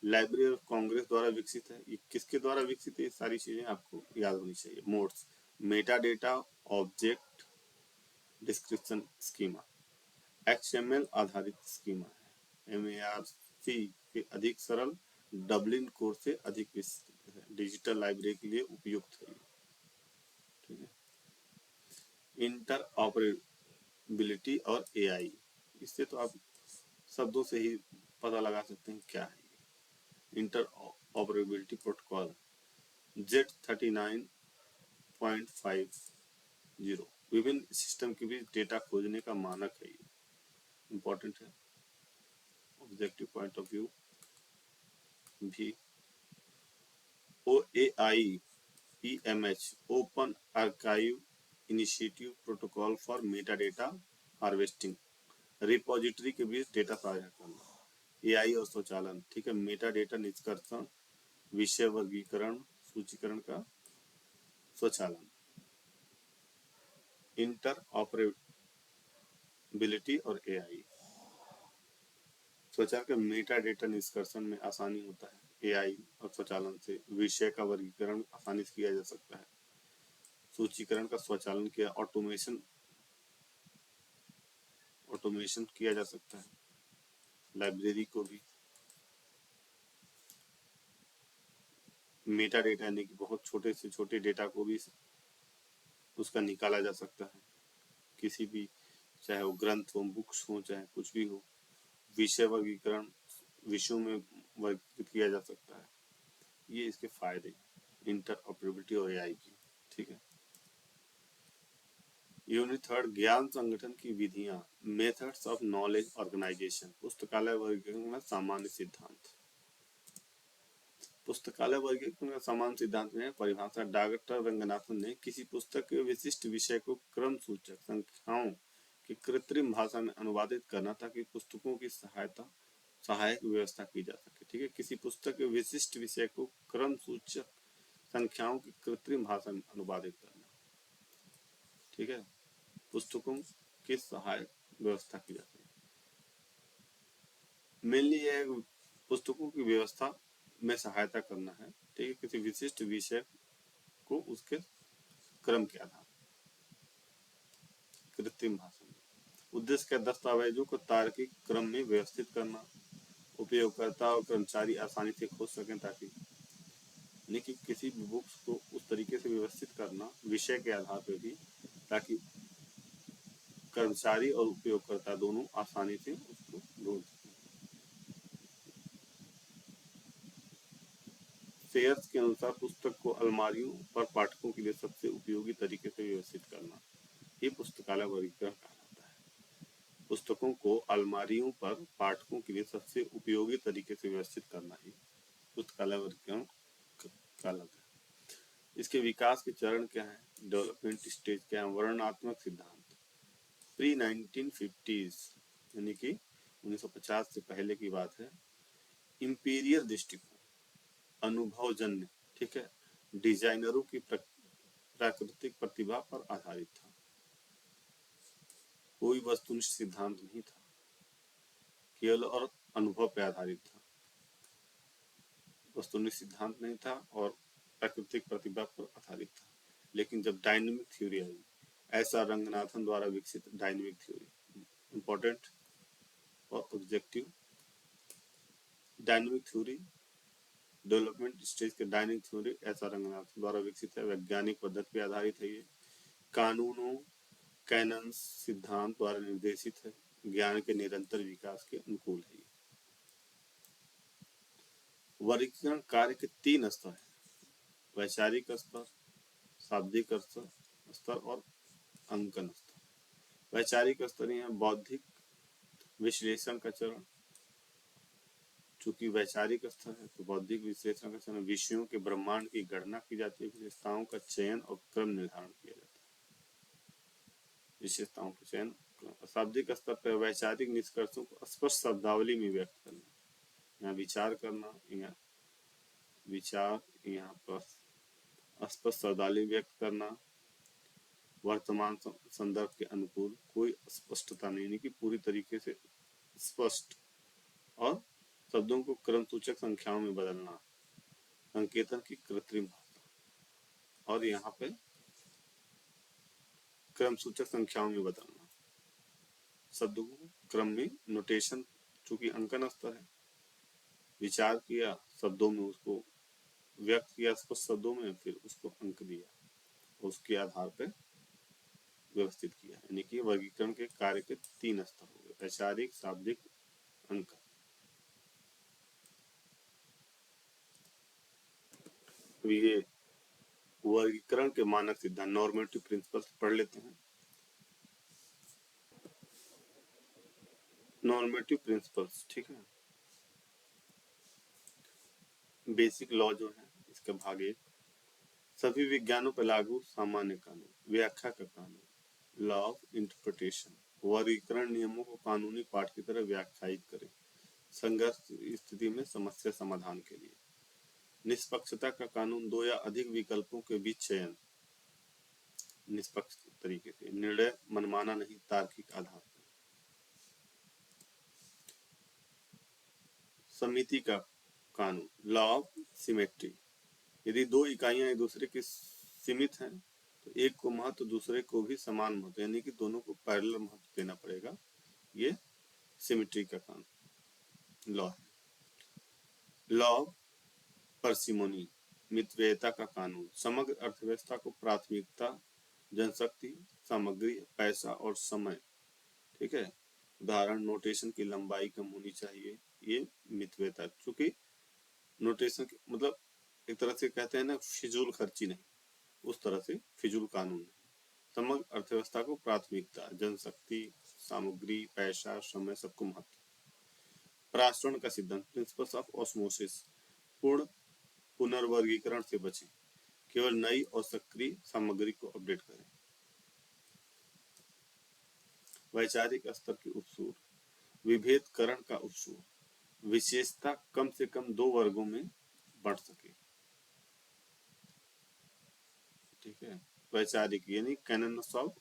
library of Congress द्वारा विकसित है। ये किसके द्वारा विकसित है? ये सारी चीजें आपको याद होनी चाहिए। Modes, Meta data object description schema, XML आधारित स्कीमा है। MARC के अधिक सरल, डबलिन कोर से अधिक विस्तृत है, डिजिटल लाइब्रेरी के लिए उपयुक्त है। ठीक है। इंटर ऑपरेबिलिटी और AI, इससे तो आप शब्दों से ही पता लगा सकते हैं क्या है। इंटर ऑपरेबिलिटी प्रोटोकॉल Z39.50 विभिन्न सिस्टम के बीच डेटा खोजने का मानक है। ये इम्पोर्टेंट है। ऑब्जेक्टिव पॉइंट ऑफ व्यू भी। OAI-PMH open archive initiative protocol for Meta data harvesting, repository के बीच डेटा साझा करना। AI और स्वचालन, ठीक है। मेटा डेटा निष्कर्षण, विषय वर्गीकरण, सूचीकरण का स्वचालन। इंटर ऑपरेबिलिटी और AI, स्वचालन के मेटा डेटा निष्कर्षण में आसानी होता है। AI और स्वचालन से विषय का वर्गीकरण आसानी से किया जा सकता है। सूचीकरण का स्वचालन किया, ऑटोमेशन किया जा सकता है। लाइब्रेरी को भी मेटा डेटा यानी कि बहुत छोटे से छोटे डेटा को भी उसका निकाला जा सकता है। किसी भी, चाहे वो ग्रंथ हो, बुक्स हो, चाहे कुछ भी हो, विषय वर्गीकरण विषयों में वर्गीकृत किया जा सकता है। ये इसके फायदे इंटर ऑपरेबिलिटी और AI की। ठीक है। यूनिट 3, ज्ञान संगठन की विधियां, मेथड्स ऑफ नॉलेज ऑर्गेनाइजेशन, पुस्तकालय वर्गीकरण का सामान्य सिद्धांत। पुस्तकालय वर्गीकरण का सामान्य सिद्धांत में परिभाषा डॉक्टर रंगनाथन ने किसी पुस्तक के विशिष्ट विषय को क्रम सूचक संख्याओं की कृत्रिम भाषा में अनुवादित करना ताकि पुस्तकों की सहायक व्यवस्था की जा सके। ठीक है। किसी पुस्तक के विशिष्ट विषय को क्रम सूचक संख्याओं की कृत्रिम भाषा में अनुवादित करना। ठीक है। पुस्तकों की सहायक व्यवस्था की जाती है। मेनली ये पुस्तकों की व्यवस्था में सहायता करना है। ठीक है। किसी विशिष्ट विषय को उसके क्रम के आधार कृत्रिम भाषा में। उद्देश्य के दस्तावेजों को तार्किक क्रम में व्यवस्थित करना, उपयोगकर्ता और कर्मचारी आसानी से खोज सकें, ताकि किसी भी बुक्स को उस तरीके से व्यवस्थित करना विषय के आधार पर भी, ताकि कर्मचारी और उपयोगकर्ता दोनों आसानी से उसको ढूंढ सकें। सेयर्स के अनुसार पुस्तक को अलमारियों पर पाठकों के लिए सबसे उपयोगी तरीके से व्यवस्थित करना ये पुस्तकालय वर्गीकरण कहलाता है। पुस्तकों को अलमारियों पर पाठकों के लिए सबसे उपयोगी तरीके से व्यवस्थित करना ही पुस्तकालय वर्गीकरण कहलाता है। इसके विकास के चरण क्या है? डेवलपमेंट स्टेज क्या है? वर्णनात्मक सिद्धांत प्री 1950s यानी कि 1950 से पहले की बात है। इंपीरियल दृष्टिकोण अनुभवजन्य, ठीक है, डिजाइनरों की प्राकृतिक प्रतिभा पर आधारित था। कोई वस्तुनिष्ठ सिद्धांत नहीं था, केवल और अनुभव पर आधारित था। वस्तुनिष्ठ सिद्धांत नहीं था और प्राकृतिक प्रतिभा पर आधारित था। लेकिन जब डायनेमिक थ्योरी आई, ऐसा रंगनाथन द्वारा विकसित डायनेमिक थ्योरी, इंपॉर्टेंट और objective dynamic theory, development stage के डायनेमिक थ्योरी ऐसा रंगनाथन द्वारा विकसित है। वैज्ञानिक पद्धति पर आधारित है। ये कानूनों कैनन्स सिद्धांत द्वारा निर्देशित है। ज्ञान के निरंतर विकास के अनुकूल है। वर्गीकरण कार्य के 3 स्तर हैं: वैचारिक स्तर, शाब्दिक स्तर और अंकन स्तर। वैचारिक स्तर है बौद्धिक विश्लेषण का चरण। चूंकि वैचारिक स्तर है तो बौद्धिक विश्लेषण का चरण विषयों के ब्रह्मांड की गणना की जाती है, विशेषताओं का चयन और क्रम निर्धारण किया जाता है। विशेषताओं का चयन। शाब्दिक स्तर पर वैचारिक निष्कर्षों को स्पष्ट शब्दावली में व्यक्त करना। यहाँ विचार करना, यहाँ विचार, यहाँ पर स्पष्ट शब्दावली व्यक्त करना, वर्तमान संदर्भ के अनुकूल, कोई स्पष्टता नहीं कि पूरी तरीके से स्पष्ट, और शब्दों को क्रम सूचक संख्याओं में बदलना, संकेतन की कृत्रिम भाषा, और यहाँ पे क्रम सूचक संख्याओं में बदलना, शब्दों को क्रम में, नोटेशन चूंकि अंकन स्तर है, विचार किया शब्दों में, उसको व्यक्त किया स्पष्ट शब्दों में, फिर उसको अंक दिया, उसके आधार पर व्यवस्थित किया, यानी कि वर्गीकरण के कार्य के 3 स्तर हो गए, वैचारिक, शाब्दिक, अंक। ये वर्गीकरण के मानक सिद्धांत, नॉर्मेटिव प्रिंसिपल्स पढ़ लेते हैं। नॉर्मेटिव प्रिंसिपल्स, ठीक है, बेसिक लॉ जो है इसका भाग 1, सभी विज्ञानों पर लागू सामान्य कानून, व्याख्या का कानून, लॉ ऑफ इंटरप्रिटेशन, वर्गीकरण नियमों को कानूनी पाठ की तरह व्याख्यायित करें, संघर्ष स्थिति में समस्या समाधान के लिए, निष्पक्षता का कानून, 2 या अधिक विकल्पों के बीच चयन निष्पक्ष तरीके से, निर्णय मनमाना नहीं तार्किक आधार पर, समिति का कानून, लॉ ऑफ सिमेट्री, यदि 2 इकाइयां एक दूसरे के सीमित हैं तो एक को महत्व दूसरे को भी समान महत्व, यानी कि दोनों को पैरेलल महत्व देना पड़ेगा, ये सिमेट्री का कानून लॉ है। लॉ ऑफ पार्सिमोनी, मितव्ययिता का कानून, समग्र अर्थव्यवस्था को प्राथमिकता, जनशक्ति, सामग्री, पैसा और समय, ठीक है, उदाहरण नोटेशन की लंबाई कम होनी चाहिए, ये मितव्ययिता, चूंकि नोटेशन मतलब एक तरह से कहते हैं ना फिजूल खर्ची नहीं, उस तरह से फिजूल कानून नहीं, समग्र अर्थव्यवस्था को प्राथमिकता, जनशक्ति, सामग्री, पैसा, समय, सबको महत्व। परासरण का सिद्धांत, प्रिंसिपल्स ऑफ ऑस्मोसिस, पूर्ण पुनर्वर्गीकरण से बचें, केवल नई और सक्रिय सामग्री को अपडेट करें। वैचारिक स्तर की उपसूर, विभेदकरण का उपसूर, विशेषता कम से कम 2 वर्गों में बढ़ सके, ठीक है। वैचारिक यानी कैनन्स ऑफ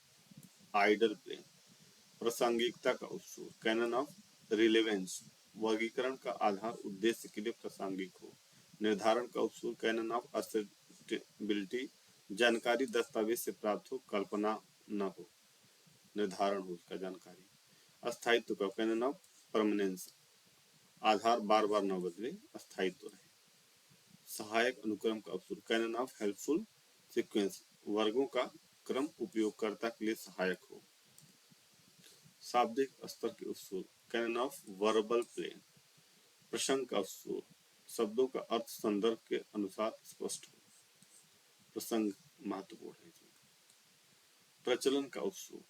आइडल प्लेन, प्रासंगिकता का उपसूर, कैनन ऑफ रिलेवेंस, वर्गीकरण का आधार उद्देश्य के लिए प्रासंगिक हो, निर्धारण का उपसूर, कैनन ऑफ असर्टेबिलिटी, जानकारी दस्तावेज से प्राप्त हो, कल्पना न हो, निर्धारण हो उसका जानकारी, अस्थायित्व का, कैनन ऑफ परमानेंस, आधार बार बार न बदले, अस्थायित्व रहे, सहायक अनुक्रम का उपसूर, कैनन ऑफ हेल्पफुल सीक्वेंस, वर्गों का क्रम उपयोगकर्ता के लिए सहायक हो, शाब्दिक स्तर के उपसूर, कैनन ऑफ वर्बल प्लेन, प्रसंग का उपसूर, शब्दों का अर्थ संदर्भ के अनुसार स्पष्ट हो, प्रसंग महत्वपूर्ण है इसमें, प्रचलन का उपसूर,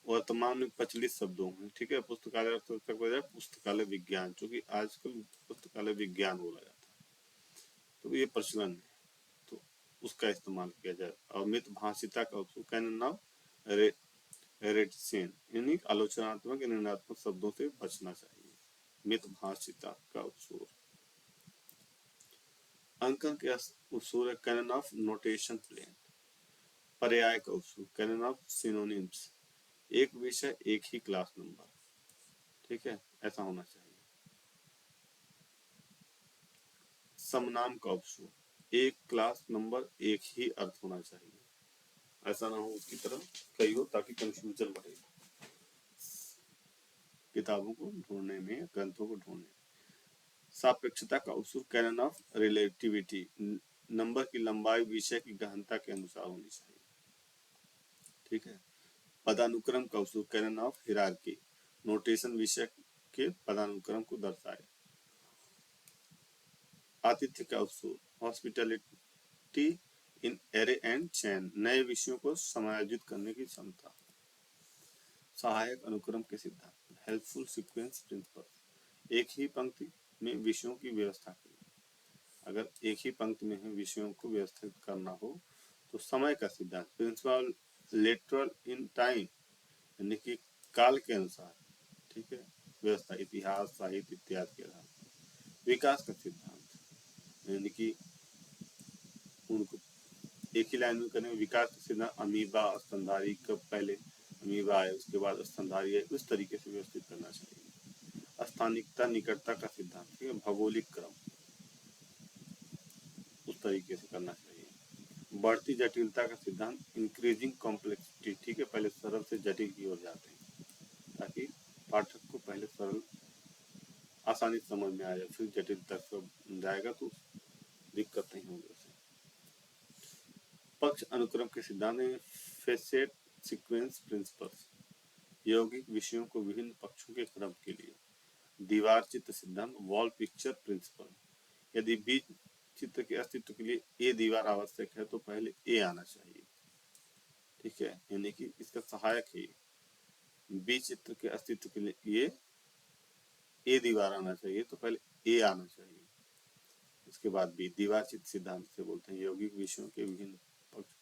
वर्तमान में प्रचलित शब्दों में, ठीक है, पुस्तकालय अर्थव्यवस्था के बजाय पुस्तकालय विज्ञान, क्योंकि आजकल पुस्तकालय विज्ञान बोला जाता है, तो ये प्रचलन है, तो उसका इस्तेमाल किया जाए, और मित भाषिता का उपसूर, कैनन ऑफ रेटिसेन, यानी आलोचनात्मक निर्णयात्मक शब्दों से बचना चाहिए, मितभाषिता का उपसूर, अंकन के उपसूर, कैनन ऑफ नोटेशन प्लेन, पर्याय का उपसूर, कैनन ऑफ सिनोनिम्स, एक विषय एक ही क्लास नंबर, ठीक है, ऐसा होना चाहिए, समनाम का उपसूर, एक क्लास नंबर एक ही अर्थ होना चाहिए, ऐसा ना हो उसकी तरह कई हो, ताकि कंफ्यूजन बढ़े किताबों को ढूंढने में, ग्रंथों को ढूंढने। सापेक्षता का उपसूर, कैनन ऑफ रिलेटिविटी, नंबर की लंबाई विषय की गहनता के अनुसार होनी चाहिए, ठीक है। पदानुक्रम का उपसूर, कैनन ऑफ हिरार्की, नोटेशन विषय के पदानुक्रम को दर्शाए, आतिथ्य का उपसूर, हॉस्पिटैलिटी इन एरे एंड चैन, नए विषयों को समायोजित करने की क्षमता, सहायक अनुक्रम के सिद्धांत, हेल्पफुल सीक्वेंस प्रिंसिपल, एक ही पंक्ति में विषयों की व्यवस्था करें, अगर एक ही पंक्ति में विषयों को व्यवस्थित करना हो तो समय का सिद्धांत, प्रिंसिपल लेटरल इन टाइम, यानी कि काल के अनुसार, ठीक है, व्यवस्था, इतिहास, साहित्य इत्यादि के आधार, विकास का सिद्धांत, यानी कि उनको एक ही लाइन में करें। विकास का सिद्धांत अमीबा स्तनधारी का पहले अमीबा आए, उसके बाद स्तनधारी आए, उस तरीके से व्यवस्थित करना चाहिए। स्थानिकता निकटता का सिद्धांत, ठीक है, भौगोलिक क्रम, उस तरीके से करना चाहिए। बढ़ती जटिलता का सिद्धांत इंक्रीजिंग कॉम्प्लेक्सिटी, ठीक है, पहले सरल से जटिल की ओर जाते हैं ताकि पाठक को पहले सरल आसानी से समझ में आ जाए, फिर जटिल तक जाएगा तो दिक्कत नहीं होगी उसे। पक्ष अनुक्रम के सिद्धांत में फेसेट सीक्वेंस प्रिंसिपल्स, यौगिक विषयों को विभिन्न पक्षों के क्रम के लिए। दीवार चित्र सिद्धांत, वॉल पिक्चर प्रिंसिपल, यदि बी चित्र के अस्तित्व के लिए ए दीवार आवश्यक है तो पहले ए आना चाहिए, ठीक है, यानी कि इसका सहायक है। बी चित्र के अस्तित्व के लिए ए दीवार आना चाहिए तो पहले ए आना चाहिए, उसके बाद बी। दीवार चित्र सिद्धांत से बोलते हैं यौगिक विषयों के विभिन्न पक्ष।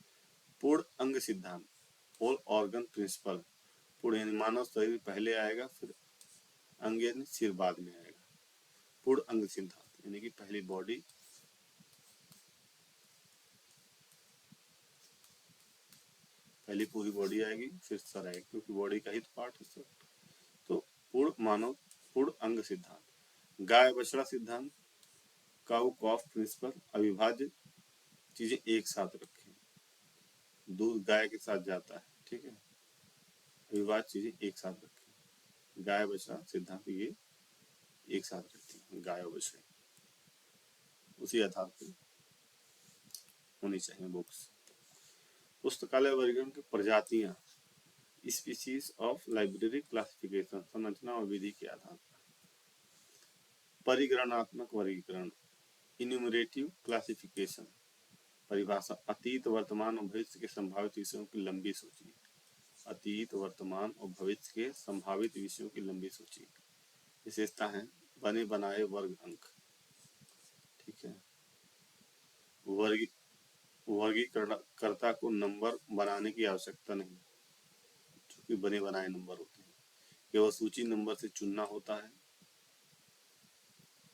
पूर्ण अंग सिद्धांत, होल ऑर्गन प्रिंसिपल, पूर्ण यानी मानव शरीर पहले आएगा, फिर अंग यानी सिर बाद में आएगा। पूर्ण अंग सिद्धांत यानी कि पहली बॉडी, पहली पूरी बॉडी आएगी, फिर सर आएगी, क्योंकि बॉडी का ही तो पार्ट है सर। तो पूर्ण अंग सिद्धांत। गाय बछड़ा सिद्धांत, काउ कॉफ प्रिंसिपल, अविभाज्य चीजें एक साथ रखें, दूध गाय के साथ जाता है, ठीक है, अविभाज्य चीजें एक साथ रखें। गाय बछड़ा सिद्धांत ये एक साथ रखती है, गाय और बछड़े, उसी आधार पर होनी चाहिए बुक्स। पुस्तकालय वर्गीकरण की प्रजातियां, स्पीसीज ऑफ लाइब्रेरी क्लासिफिकेशन, संरचना और विधि के आधार पर। परिगणनात्मक वर्गीकरण, इन्यूमरेटिव क्लासिफिकेशन, परिभाषा अतीत वर्तमान और भविष्य के संभावित विषयों की लंबी सूची। अतीत वर्तमान और भविष्य के संभावित विषयों की लंबी सूची। विशेषता है बने बनाए वर्ग अंक, ठीक है, वर्गीकरणकर्ता को नंबर बनाने की आवश्यकता नहीं, क्योंकि बने बनाए नंबर होते हैं, केवल सूची नंबर से चुनना होता है,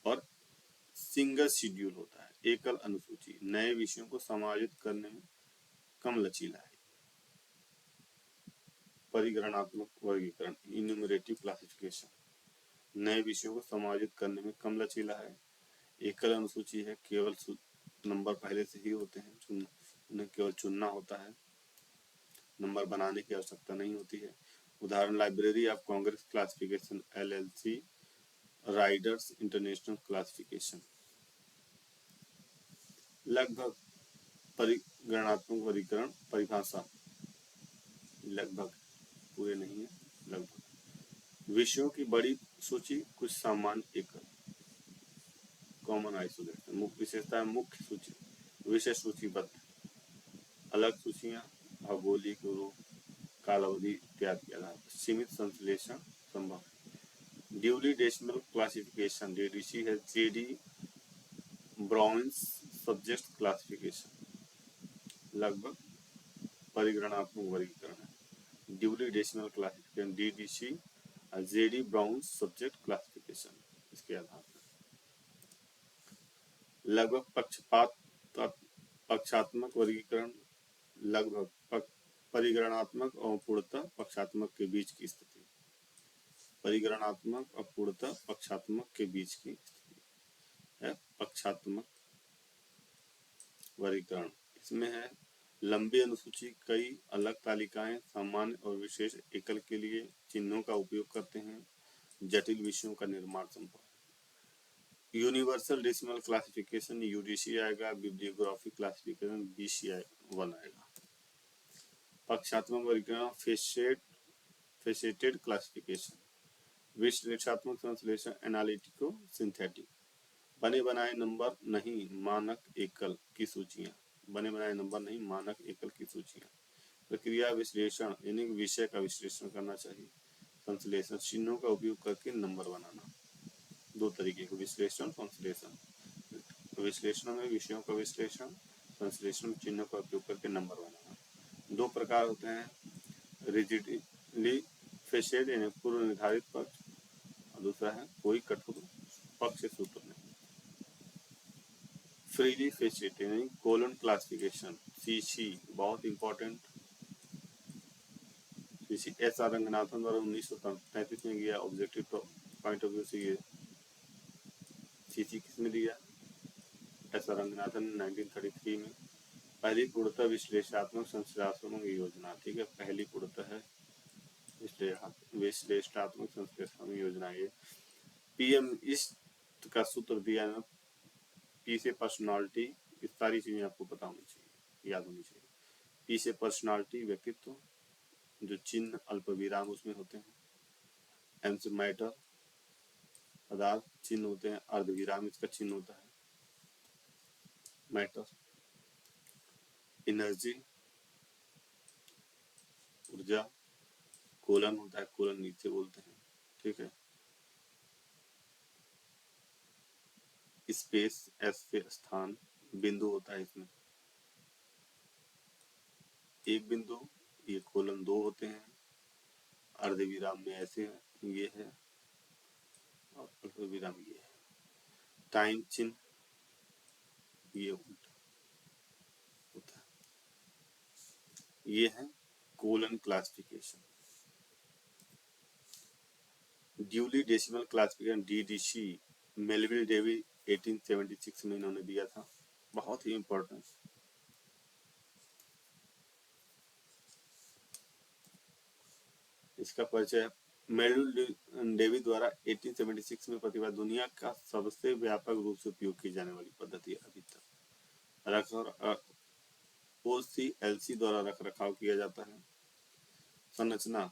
और सिंगल शेड्यूल होता है, एकल अनुसूची, नए विषयों को समायोजित करने में कम लचीला है। परिगणनात्मक वर्गीकरण, इन्यूमरेटिव क्लासिफिकेशन, नए विषयों को समायोजित करने में कम लचीला है। एकल अनुसूची है, केवल नंबर पहले से ही होते हैं, उन्हें केवल चुनना होता है, नंबर बनाने की आवश्यकता नहीं होती है। उदाहरण library of Congress classification LLC, Riders international classification. लगभग परिगणनात्मक वर्गीकरण परिभाषा, लगभग, पूरे नहीं है, लगभग। विषयों की बड़ी सूची, कुछ सामान्य एकल, कॉमन आइसोलेशन। मुख्य विशेषता है मुख्य सूची, विषय सूचीबद्ध, अलग सूचियां भौगोलिक रूप, कालावधि इत्यादि के आधार पर। सीमित संश्लेषण संभव है। ड्यूली डेसिमल क्लासिफिकेशन DDC है JD ब्राउन्स सब्जेक्ट क्लासिफिकेशन, लगभग परिगणनात्मक वर्गीकरण है। Dewey decimal classification DDC JD Brown's subject classification, इसके आधार पर। लगभग पक्षात्मक वर्गीकरण, लगभग परिगणनात्मक और पूर्णतः पक्षात्मक के बीच की स्थिति। परिगणनात्मक और पूर्णतः पक्षात्मक के बीच की स्थिति है पक्षात्मक वर्गीकरण। इसमें है लंबी अनुसूची, कई अलग तालिकाएं, सामान्य और विशेष एकल के लिए चिन्हों का उपयोग करते हैं, जटिल विषयों का निर्माण संभव है। यूनिवर्सल डेसिमल क्लासिफिकेशन UDC आएगा, बिब्लियोग्राफिक क्लासिफिकेशन BC1 आएगा। पक्षात्मक वर्गीकरण फेसेटेड क्लासिफिकेशन, विश्लेषणात्मक संश्लेषण एनालिटिको सिंथेटिक, बने बनाए नंबर नहीं मानक एकल की सूचियां, बने बनाए नंबर नहीं मानक एकल की सूचियां। प्रक्रिया विश्लेषण यानी विषय का विश्लेषण करना चाहिए। संश्लेषण चिन्हों का उपयोग करके नंबर बनाना, दो तरीके के विश्लेषण संश्लेषण। विश्लेषण में विषयों का विश्लेषण, संश्लेषण में चिन्हों का उपयोग करके नंबर बनाना। दो प्रकार होते हैं, रिजिडली फेसेड यानी पूर्व निर्धारित पक्ष, और दूसरा है कोई कठोर पक्ष सूत्र नहीं। फ्रीली फैसिलिटी यानी कोलन क्लासिफिकेशन, सीसी बहुत important. CC S R Ranganathan द्वारा 1933 में किया। ऑब्जेक्टिव पॉइंट ऑफ व्यू से ये सीसी किसने दिया? एस आर रंगनाथन 1933 में। पहली पूर्णतः विश्लेषणात्मक संश्लेषणात्मक योजना, ठीक है, पहली पूर्णतः है विश्लेषणात्मक संश्लेषणात्मक योजना। ये पीएम इस का सूत्र दिया है, पी से पर्सनालिटी, इस सारी चीजें आपको पता होनी चाहिए, याद होनी चाहिए। पी से पर्सनालिटी व्यक्तित्व, जो चिन्ह अल्प विराम उसमें होते हैं। एम से मैटर पदार्थ चिन्ह होते हैं, अर्ध विराम इसका चिन्ह होता है मैटर। एनर्जी ऊर्जा, कोलन होता है, कोलन नीचे बोलते हैं, ठीक है। स्पेस एस से स्थान, बिंदु होता है इसमें एक बिंदु, ये कोलन दो होते हैं, अर्ध विराम में ऐसे ये है और अल्प विराम ये है। टाइम चिन्ह ये उल्टा होता है। ये है colon classification. Dewey decimal classification DDC Melvil Dewey 1876 में इन्होंने दिया था, बहुत ही इंपॉर्टेंट। इसका परिचय मेलविल डेवी द्वारा 1876 में प्रतिपादित दुनिया का सबसे व्यापक रूप से उपयोग की जाने वाली पद्धति अभी तक OCLC द्वारा रख रखाव किया जाता है। संरचना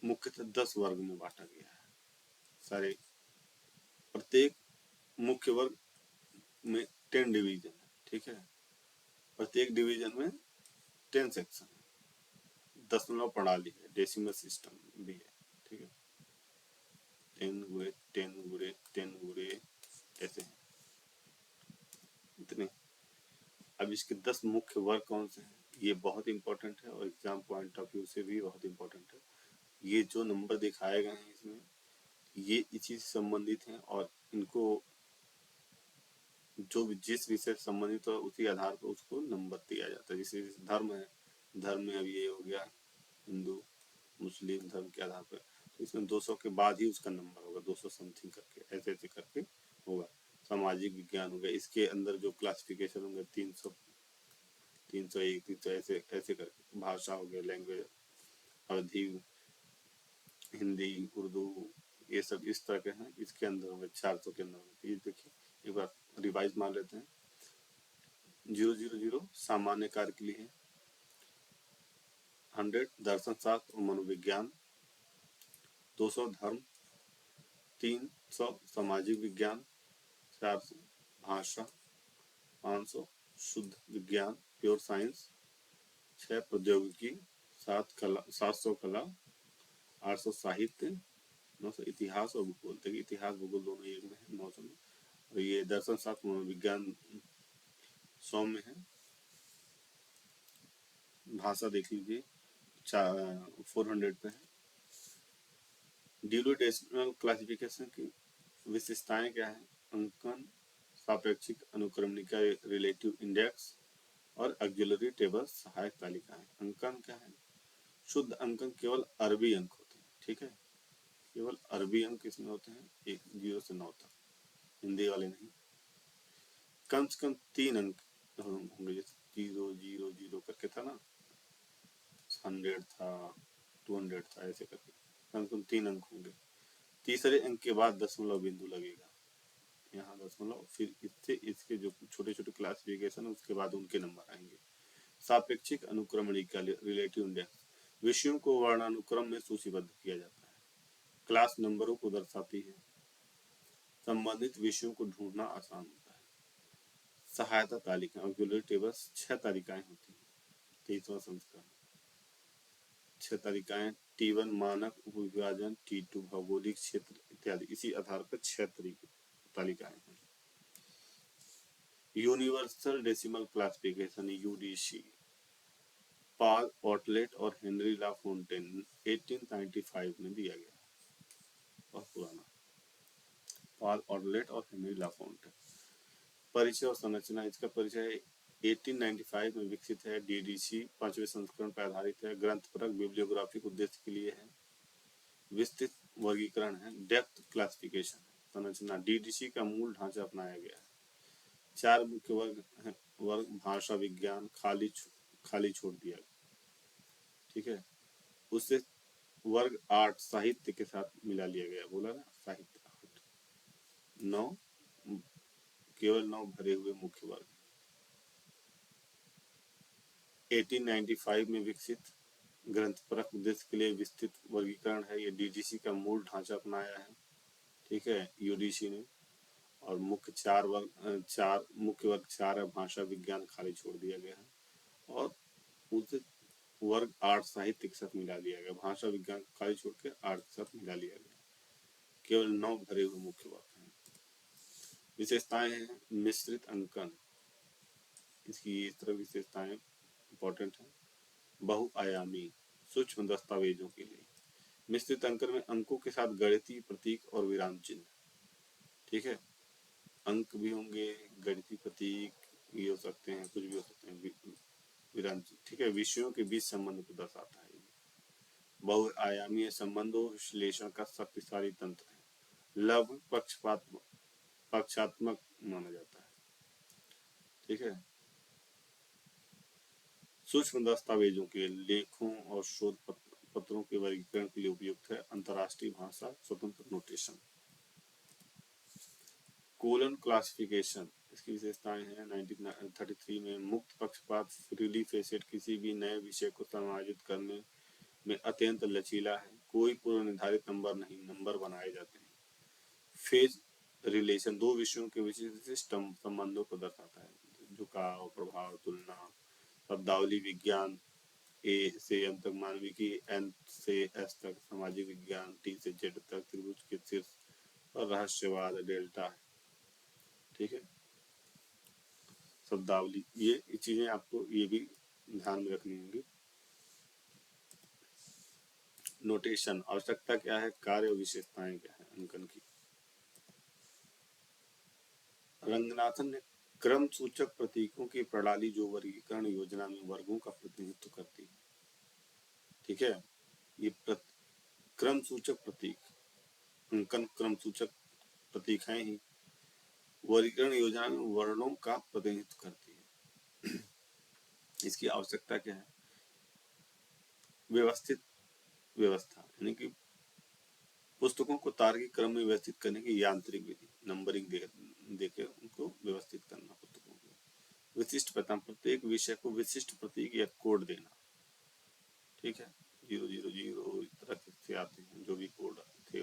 मुख्यतः 10 वर्ग में बांटा गया है। सारे प्रत्येक मुख्य वर्ग में 10 डिवीजन है, ठीक है। प्रत्येक डिवीजन में 10 सेक्शन है। दशमलव प्रणाली है, डेसिमल सिस्टम भी है, ठीक है। 10 गुणे 10 गुणे 10 गुणे ऐसे हैं इतने। अब इसके 10 मुख्य वर्ग कौन से हैं, ये बहुत इंपॉर्टेंट है और एग्जाम पॉइंट ऑफ व्यू से भी बहुत इंपॉर्टेंट है। ये जो नंबर दिखाए गए हैं इसमें, ये इसी से संबंधित हैं और इनको जो जिस विषय से संबंधित हो उसी आधार पर उसको नंबर दिया जाता है। जैसे धर्म है, धर्म में अब ये हो गया हिंदू मुस्लिम धर्म के आधार पर, तो इसमें 200 के बाद ही उसका नंबर होगा, 200 समथिंग करके ऐसे ऐसे करके होगा। सामाजिक विज्ञान हो गया, इसके अंदर जो क्लासिफिकेशन होंगे 300 301 300 ऐसे ऐसे करके। भाषा हो गया, लैंग्वेज, अवधि, हिंदी उर्दू, ये सब इस तरह के हैं। इसके अंदर होंगे 400 के अंदर। ये देखिए एक बार रिवाइज मान लेते हैं। 000 सामान्य कार्य के लिए है, 100 दर्शन शास्त्र और मनोविज्ञान, 200 धर्म, 300 सामाजिक विज्ञान, 400 भाषा, 500 शुद्ध विज्ञान प्योर साइंस, 6 प्रौद्योगिकी, 700 कला, 800 साहित्य, 900 इतिहास और भूगोल। देखिए इतिहास भूगोल दोनों एक में है 900 में। और ये दर्शन शास्त्र मनोविज्ञान 100 में है। भाषा देख लीजिए 400 पे है। ड्यूली डेसिमल क्लासिफिकेशन की विशेषताएं क्या है? अंकन, सापेक्षिक अनुक्रमणिका रिलेटिव इंडेक्स और ऑक्सिलरी टेबल सहायक तालिकाएं। अंकन क्या है? शुद्ध अंकन केवल अरबी अंक होते हैं, ठीक है, केवल अरबी अंक इसमें होते हैं, 0 से 9 तक, हिंदी वाले नहीं। कम से कम 3 अंक होंगे, जैसे 000 करके था ना, 100 था, 200 था, ऐसे करके कम से कम 3 अंक होंगे। तीसरे अंक के बाद दशमलव बिंदु लगेगा, यहाँ दशमलव, फिर इससे इसके जो छोटे छोटे क्लासिफिकेशन है उसके बाद उनके नंबर आएंगे। सापेक्षिक अनुक्रमणिका रिलेटिव इंडेक्स विषयों को वर्णानुक्रम में सूचीबद्ध किया जाता है, क्लास नंबरों को दर्शाती है, संबंधित विषयों को ढूंढना आसान होता है। सहायता तालिका ऑक्सिलरी टेबल्स 6 तालिकाएं होती हैं, 23वां संस्करण। 6 तालिकाएं, T1 मानक उपविभाजन, T2 भौगोलिक क्षेत्र इत्यादि, इसी आधार पर 6 तालिकाएं हैं। Universal decimal classification UDC Paul Otlet और हेनरी ला फोंटेन 1895 में दिया गया, बहुत पुराना। पॉल ऑटलेट और हेनरी ला फोंटेन परिचय और संरचना। इसका परिचय 1895 में विकसित है। डीडीसी 5वें संस्करण पर आधारित है। ग्रंथपरक बिब्लियोग्राफिक उद्देश्य के लिए है। विस्तृत वर्गीकरण है, डेप्थ क्लासिफिकेशन है। संरचना, डीडीसी का मूल ढांचा अपनाया गया है। 4 मुख्य वर्ग है। वर्ग भाषा विज्ञान खाली छोड़ दिया गया, ठीक है। उससे वर्ग 8 साहित्य के साथ मिला लिया गया, बोला ना साहित्य 8, 9 केवल 9 भरे हुए मुख्य वर्ग। 1895 में विकसित ग्रंथपरक उद्देश्य के लिए विस्तृत वर्गीकरण है। ये डीडीसी का मूल ढांचा अपनाया है, ठीक है, यूडीसी ने। और मुख्य 4 मुख्य वर्ग 4 है। भाषा विज्ञान खाली छोड़ दिया गया है और उसे वर्ग 8 साहित्य के साथ मिला लिया गया। भाषा विज्ञान खाली छोड़ के 8 के साथ मिला लिया गया। केवल 9 भरे हुए मुख्य वर्ग हैं। विशेषताएं हैं, मिश्रित अंकन, इसकी इस तरह विशेषताएं इंपॉर्टेंट है। बहुआयामी, सूक्ष्म दस्तावेजों के लिए। मिश्रित अंकन में अंकों के साथ गणितीय प्रतीक और विराम चिन्ह, ठीक है। अंक भी होंगे, गणितीय प्रतीक भी हो सकते हैं, कुछ भी हो सकते हैं, विराम चिन्ह, ठीक है। विषयों के बीच संबंध को दर्शाता है। बहुआयामी संबंधों विश्लेषण का शक्तिशाली तंत्र है। लगभग पक्षात्मक माना जाता है, ठीक है। सूक्ष्म दस्तावेजों के लेखों और शोध पत्रों के वर्गीकरण के लिए उपयुक्त है। अंतरराष्ट्रीय भाषा स्वतंत्र नोटेशन। कोलन क्लासिफिकेशन, इसकी विशेषताएं हैं। 1933 में मुक्त पक्षपात फ्रीली फेसेड किसी भी नए विषय को समायोजित करने में अत्यंत लचीला है। कोई पूर्व निर्धारित नंबर नहीं, नंबर बनाए जाते हैं। फेज रिलेशन, दो विषयों के विशिष्ट संबंधों को दर्शाता है। झुकाव, प्रभाव, तुलना। शब्दावली विज्ञान, ए से एम तक, मानविकी एन से एस तक, सामाजिक विज्ञान टी से जेड तक, त्रिभुज के शीर्ष और रहस्यवाद डेल्टा है, ठीक है। शब्दावली, ये चीजें आपको ये भी ध्यान में रखनी होंगी। नोटेशन, आवश्यकता क्या है, कार्य और विशेषताएं क्या है अंकन की। रंगनाथन ने क्रम सूचक प्रतीकों की प्रणाली जो वर्गीकरण योजना में वर्गों का प्रतिनिधित्व करती है, ठीक है। ये क्रम सूचक प्रतीक, अंकन क्रम सूचक प्रतीक है ही, वर्गीकरण योजना में वर्णों का प्रतिनिधित्व करती है। इसकी आवश्यकता क्या है, व्यवस्थित व्यवस्था, यानी कि पुस्तकों को तार्किक क्रम में व्यवस्थित करने की यांत्रिक विधि, नंबरिंग देके उनको व्यवस्थित करना पुस्तकों को। विशिष्ट पहचान, प्रत्येक विषय को विशिष्ट प्रतीक या कोड देना, ठीक है। 000 इस तरह से आते हैं जो भी कोड थे।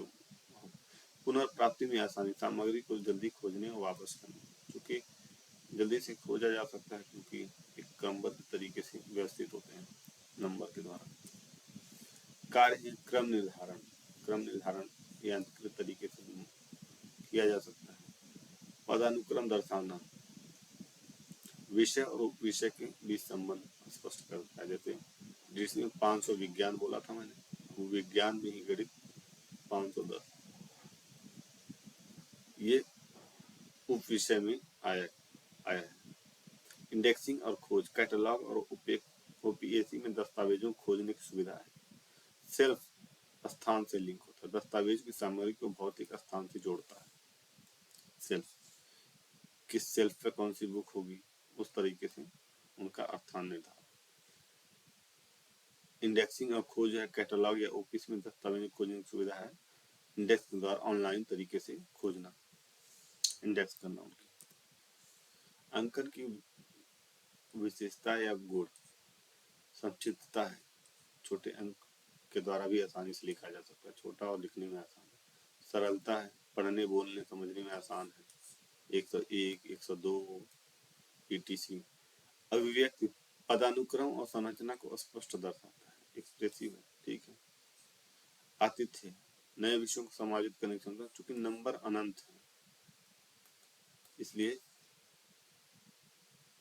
पुनर्प्राप्ति में आसानी, सामग्री को जल्दी खोजने और वापस करने, क्योंकि जल्दी से खोजा जा सकता है क्योंकि एक क्रमबद्ध तरीके से व्यवस्थित होते हैं नंबर के द्वारा। कार्य, क्रम निर्धारण यांत्रिक तरीके से किया जा सकता है। पदानुक्रम दर्शाना, विषय और उपविषय के बीच संबंध स्पष्ट करता है। जैसे जिसमें 500 विज्ञान बोला था मैंने, वो विज्ञान में ही गणित 510, ये उपविषय में आया है। इंडेक्सिंग और खोज, कैटलॉग और ओपीएसी में दस्तावेजों खोजने की सुविधा है। सेल्फ, स्थान से लिंक होता है, दस्तावेज की सामग्री को भौतिक स्थान से जोड़ता है। सेल्फ, किस सेल्फ पे कौन सी बुक होगी, उस तरीके से उनका स्थान निर्धारण। इंडेक्सिंग और खोज है, कैटलॉग या ओपीएसी में दस्तावेज खोजने की सुविधा है। इंडेक्स के द्वारा ऑनलाइन तरीके से खोजना, इंडेक्स करना उनकी। अंकन की विशेषता या गुण, संक्षिप्तता है, छोटे अंक के द्वारा भी आसानी से लिखा जा सकता है, छोटा और लिखने में आसान है। सरलता है, पढ़ने बोलने समझने में आसान है, 101, 102 etc। अभिव्यक्ति, पदानुक्रम और संरचना को स्पष्ट दर्शाता है, एक्सप्रेसिव है, ठीक है। आतिथ्य, नए विषयों को समायोजित करने की क्षमता, चूंकि नंबर अनंत है इसलिए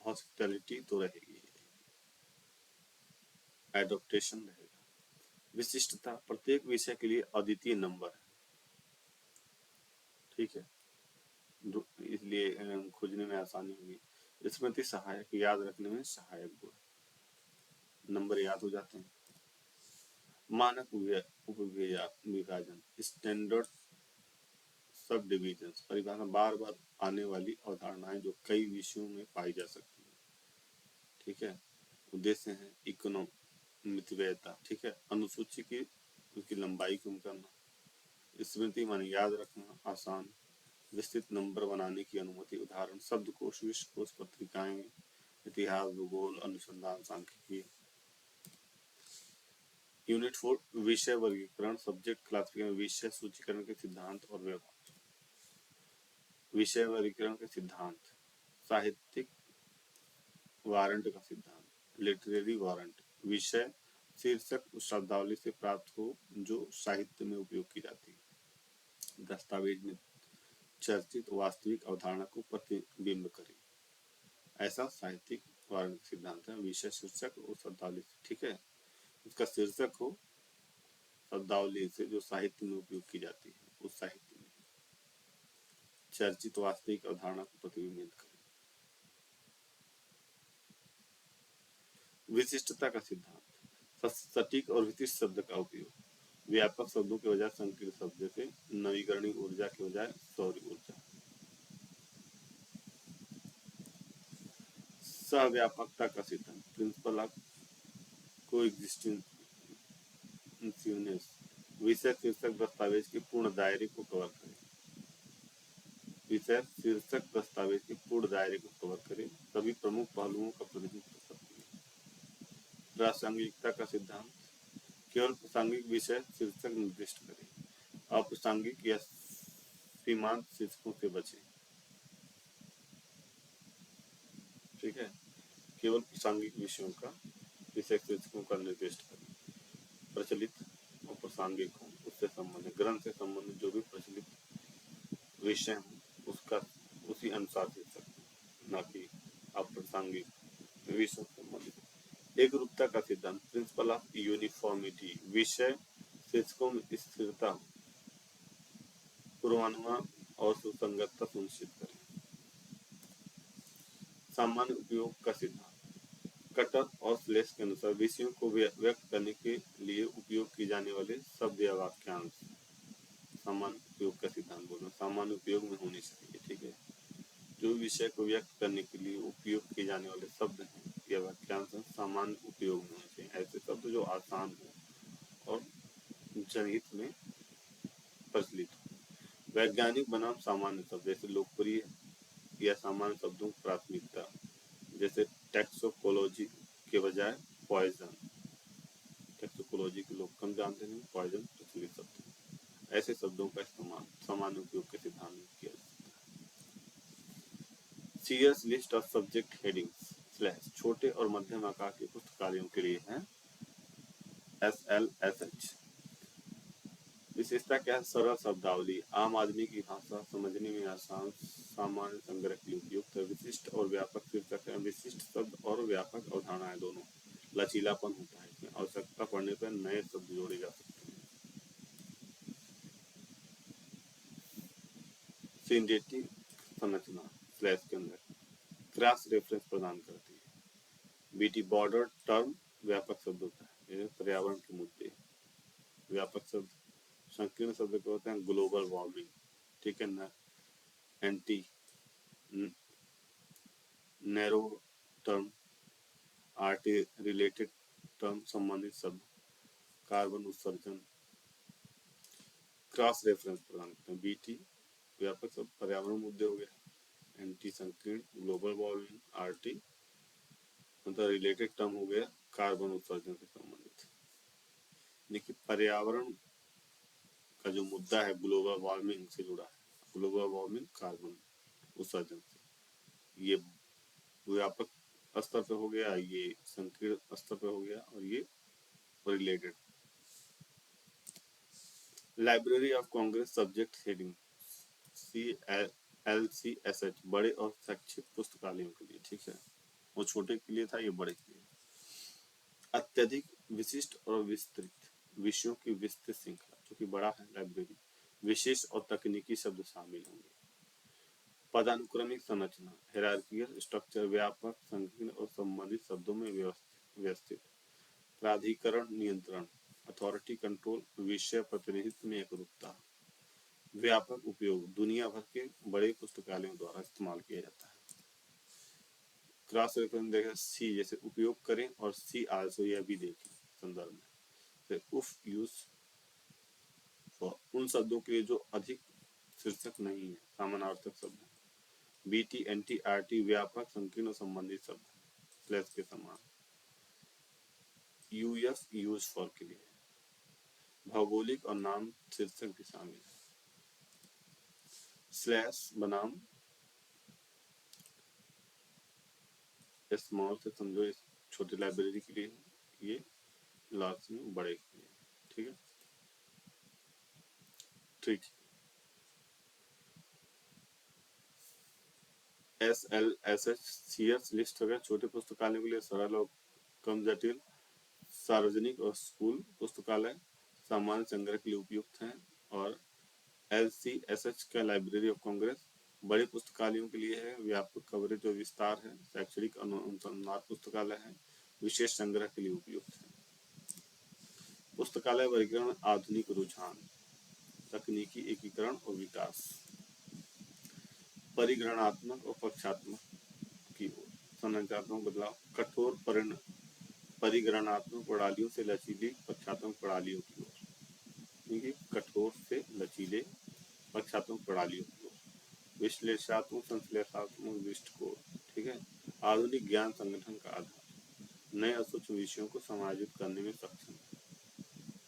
हॉस्पिटैलिटी तो रहेगी, एडॉप्टेशन रहेगा। विशिष्टता, प्रत्येक विषय के लिए अद्वितीय नंबर है, ठीक है। इसलिए खोजने में आसानी होगी। स्मृति सहायक, याद रखने में सहायक गुण, नंबर याद हो जाते हैं। मानक उपविभाजन, स्टैंडर्ड सब डिविजन, परिभाषा बार बार आने वाली अवधारणाएं जो कई विषयों में पाई जा सकती है। ठीक है। उद्देश्य है मितव्ययता, ठीक है, अनुसूची की उसकी लंबाई कम करना। स्मृति माने याद रखना आसान, विस्तृत नंबर बनाने की अनुमति, उदाहरण शब्दकोश, विश्वकोश, पत्रिकाएं, इतिहास, भूगोल, अनुसंधान, सांख्यिकी। यूनिट 4 विषय वर्गीकरण, सब्जेक्ट क्लासिफिकेशन, विषय सूचीकरण के सिद्धांत और व्यवहार। विषय वर्गीकरण के सिद्धांत, साहित्यिक वारंट का सिद्धांत, लिटरेरी वारंट, विषय शीर्षक उस शब्दावली से प्राप्त हो जो साहित्य में उपयोग की जाती है। दस्तावेज में चर्चित वास्तविक अवधारणा को प्रतिबिंब करे, ऐसा साहित्यिक वारंट सिद्धांत है। विषय शीर्षक उस शब्दावली से, ठीक है, उसका शीर्षक हो शब्दावली से जो साहित्य में उपयोग की जाती है, उस साहित्य में चर्चित वास्तविक अवधारणा को प्रतिबिंबित करे। विशिष्टता का सिद्धांत, सटीक और विशिष्ट शब्द का उपयोग, व्यापक शब्दों के बजाय संकीर्ण शब्द, जैसे नवीकरणीय ऊर्जा के बजाय सौर ऊर्जा। सहव्यापकता का सिद्धांत, प्रिंसिपल ऑफ कोएग्जिस्टेंस, विषय शीर्षक दस्तावेज के पूर्ण दायरे को कवर करे, विषय शीर्षक दस्तावेज के पूर्ण दायरे को कवर करे, सभी प्रमुख पहलुओं का प्रतिनिधित्व करती है। प्रासंगिकता का सिद्धांत, केवल प्रासंगिक विषय शीर्षक निर्दिष्ट करे, अप्रासंगिक या सीमांत शीर्षकों से बचे। ठीक है, केवल प्रासंगिक विषयों का विषय शीर्षकों का निर्दिष्ट करें, प्रचलित और प्रासंगिक हो, उससे संबंधित ग्रंथ से संबंधित जो भी प्रचलित विषय हो उसका उसी अनुसार शीर्षक, न कि अप्रासंगिक विषय से संबंधित। एक रूपता का सिद्धांत, प्रिंसिपल ऑफ यूनिफॉर्मिटी, विषय शीर्षकों में स्थिरता, पूर्वानुमान और सुसंगतता सुनिश्चित करें। सामान्य उपयोग का सिद्धांत, कटर और स्लेश के अनुसार विषयों को व्यक्त करने के लिए उपयोग किए जाने वाले शब्द या वाक्यांश सामान्य उपयोग का सिद्धांत बोलना, सामान्य उपयोग में होनी चाहिए। ठीक है, जो विषय को व्यक्त करने के लिए उपयोग किए जाने वाले शब्द हैं या वाक्यांश सामान्य उपयोग में होने चाहिए, ऐसे शब्द जो आसान हो और जनहित में प्रचलित हो। वैज्ञानिक बनाम सामान्य शब्द, जैसे लोकप्रिय या सामान्य शब्दों की प्राथमिकता, जैसे टैक्सोकोलॉजी के बजाय पॉइजन, टैक्सोकोलॉजी के लोग कम जानते हैं, पॉइजन प्रचलित शब्द है। ऐसे शब्दों का इस्तेमाल सामान्य उपयोग के सिद्धांत में किया जाता है। Serious list of subject headings slash, छोटे और मध्यम आकार के पुस्तकालयों के लिए है SLSH। विशेषता क्या है, सरल शब्दावली, आम आदमी की भाषा, समझने में आसान, सामान्य संग्रह के लिए उपयुक्त है। विशिष्ट और व्यापक शीर्षक है, विशिष्ट शब्द और व्यापक अवधारणाएं दोनों, लचीलापन होता है इसमें, आवश्यकता पड़ने पर नए शब्द जोड़े जा सकते हैं। सिंथेटिक संरचना स्लैश के अंदर क्रॉस रेफरेंस प्रदान करती है। बीटी बॉर्डर टर्म व्यापक शब्द होता है, पर्यावरण के मुद्दे व्यापक शब्द। संकीर्ण शब्द क्या होते हैं, ग्लोबल वार्मिंग, ठीक है ना, anti narrow term, art related term संबंधित शब्द, कार्बन उत्सर्जन। क्रॉस रेफरेंस प्रदान करते हैं। बीटी व्यापक शब्द पर्यावरण मुद्दे हो गया, एंटी संकीर्ण, ग्लोबल वार्मिंग, आरटी मतलब रिलेटेड टर्म हो गया कार्बन उत्सर्जन से संबंधित। देखिए पर्यावरण का जो मुद्दा है ग्लोबल वार्मिंग से जुड़ा है, ग्लोबल वार्मिंग कार्बन उत्सर्जन से, ये व्यापक स्तर पे हो गया, ये संकीर्ण स्तर पे हो गया, और ये related. Library of Congress subject heading CLCSH, बड़े और शैक्षिक पुस्तकालयों के लिए, ठीक है, वो छोटे के लिए था, ये बड़े के लिए। अत्यधिक विशिष्ट और विस्तृत, विषयों की विस्तृत श्रृंखला, जो कि बड़ा है लाइब्रेरी, विशेष और तकनीकी शब्द शामिल होंगे। पदानुक्रमिक संरचना, हायरार्किकल स्ट्रक्चर, व्यापक, संकीर्ण और संबंधित शब्दों में व्यवस्थित। प्राधिकरण नियंत्रण, अथॉरिटी कंट्रोल, विषय प्रतिनिधित्व में एकरूपता। व्यापक उपयोग, दुनिया भर के बड़े पुस्तकालयों द्वारा इस्तेमाल किया जाता है। क्रॉस रेफरेंस देखें, सी जैसे उपयोग करें और सी आल्सो यह भी देखें संदर्भ में। फिर उफ यूज उन शब्दों के लिए जो अधिक शीर्षक नहीं है, समानार्थक शब्द है। बीटी, एनटी, आरटी व्यापक, संकीर्ण और संबंधित शब्द है, स्लैश के समान। यूएस यूज फॉर के लिए भौगोलिक और नाम शीर्षक भी शामिल है। स्लैश बनाम स्मॉल से समझो इस छोटी लाइब्रेरी के लिए, ये लार्ज में बड़े के लिए। ठीक है, ठीक। SLSH लिस्ट हो गया छोटे पुस्तकालयों के लिए, सरल और कम जटिल। सार्वजनिक और स्कूल पुस्तकालय सामान्य संग्रह के लिए उपयुक्त हैं। और LCSH का लाइब्रेरी ऑफ कांग्रेस बड़े पुस्तकालयों के लिए है, व्यापक कवरेज और विस्तार है। शैक्षणिक अनुसंधान पुस्तकालय है, विशेष संग्रह के लिए उपयुक्त है। पुस्तकालय वर्गीकरण, आधुनिक रुझान, तकनीकी एकीकरण और विकास, परिगणनात्मक और पक्षात्मक की ओर, संरचनात्मक बदलाव, कठोर परिगणनात्मक प्रणालियों से लचीली पक्षात्मक प्रणालियों की ओर, कठोर से लचीले पक्षात्मक प्रणालियों की ओर, विश्लेषणात्मक संश्लेषणात्मक दृष्टिकोण। ठीक है, आधुनिक ज्ञान संगठन का आधार, नए और सूक्ष्म विषयों को समायोजित करने में सक्षम।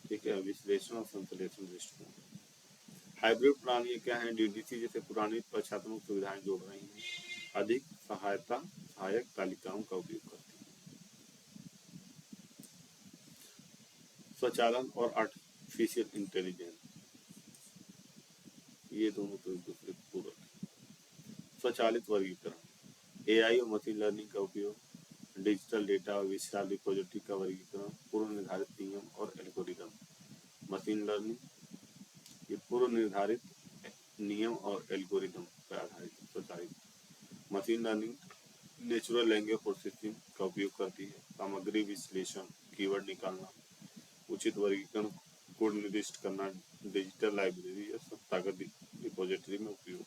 ठीक है, विश्लेषण और संश्लेषण दृष्टिकोण। हाइब्रिड प्रणालियां क्या है? डीडीसी जैसे पुरानी पक्षात्मक सुविधाएं जोड़ रही हैं, अधिक सहायक तालिकाओं का उपयोग करती हैं। स्वचालन और आर्टिफिशियल इंटेलिजेंस, ये दोनों तो एक दूसरे को पूरक है। स्वचालित वर्गीकरण, एआई और मशीन लर्निंग का उपयोग, डिजिटल डेटा और विशाल रिपोजिटरी का वर्गीकरण, पूर्व निर्धारित नियम और एल्गोरिदम। मशीन लर्निंग, ये पूर्व निर्धारित नियम और एल्गोरिदम पर आधारित स्वचालित। Machine learning natural language processing का उपयोग करती है, सामग्री विश्लेषण, कीवर्ड निकालना, उचित वर्गीकरण, कोड निर्दिष्ट करना, डिजिटल लाइब्रेरी या संस्थागत रिपोजिटरी में उपयोग।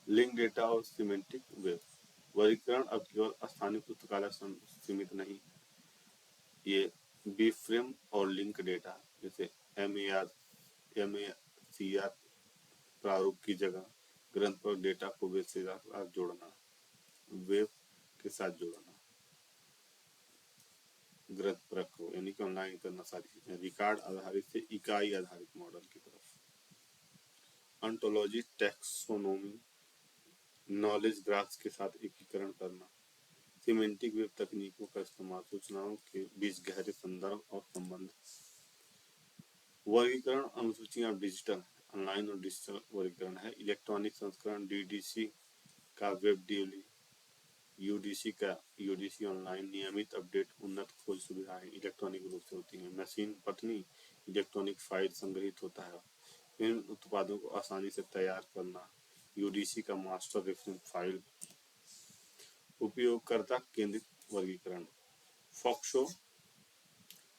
लिंक डेटा और सिमेंटिक वेब, वर्गीकरण अब केवल स्थानीय पुस्तकालय सीमित नहीं, ये बीफ्रेम और लिंक डेटा जैसे MACR प्रारूप की जगह ग्रंथ पर डेटा को वेब से जोड़ना, वेब के साथ जोड़ना, ग्रंथ परख को यानी कि ऑनलाइन करना, सारी चीजें। रिकॉर्ड आधारित से इकाई आधारित मॉडल की तरफ। ऑन्टोलॉजी, टैक्सोनॉमी, नॉलेज ग्राफ्स के साथ एकीकरण करना, सिमेंटिक वेब तकनीकों का इस्तेमाल, सूचनाओं के बीच गहरे संदर्भ और संबंध। वर्गीकरण अनुसूचियां डिजिटल, ऑनलाइन और डिजिटल वर्गीकरण है। इलेक्ट्रॉनिक संस्करण डीडीसी का वेब डेली, यूडीसी ऑनलाइन, नियमित अपडेट, उन्नत खोज सुविधाएं इलेक्ट्रॉनिक रूप से होती हैं। मशीन पठनी, इलेक्ट्रॉनिक फाइल संग्रहित होता है। विभिन्न उत्पादों को आसानी से तैयार करना, यूडीसी का मास्टर रेफरेंस फाइल। उपयोगकर्ता केंद्रित वर्गीकरण, फॉक्सो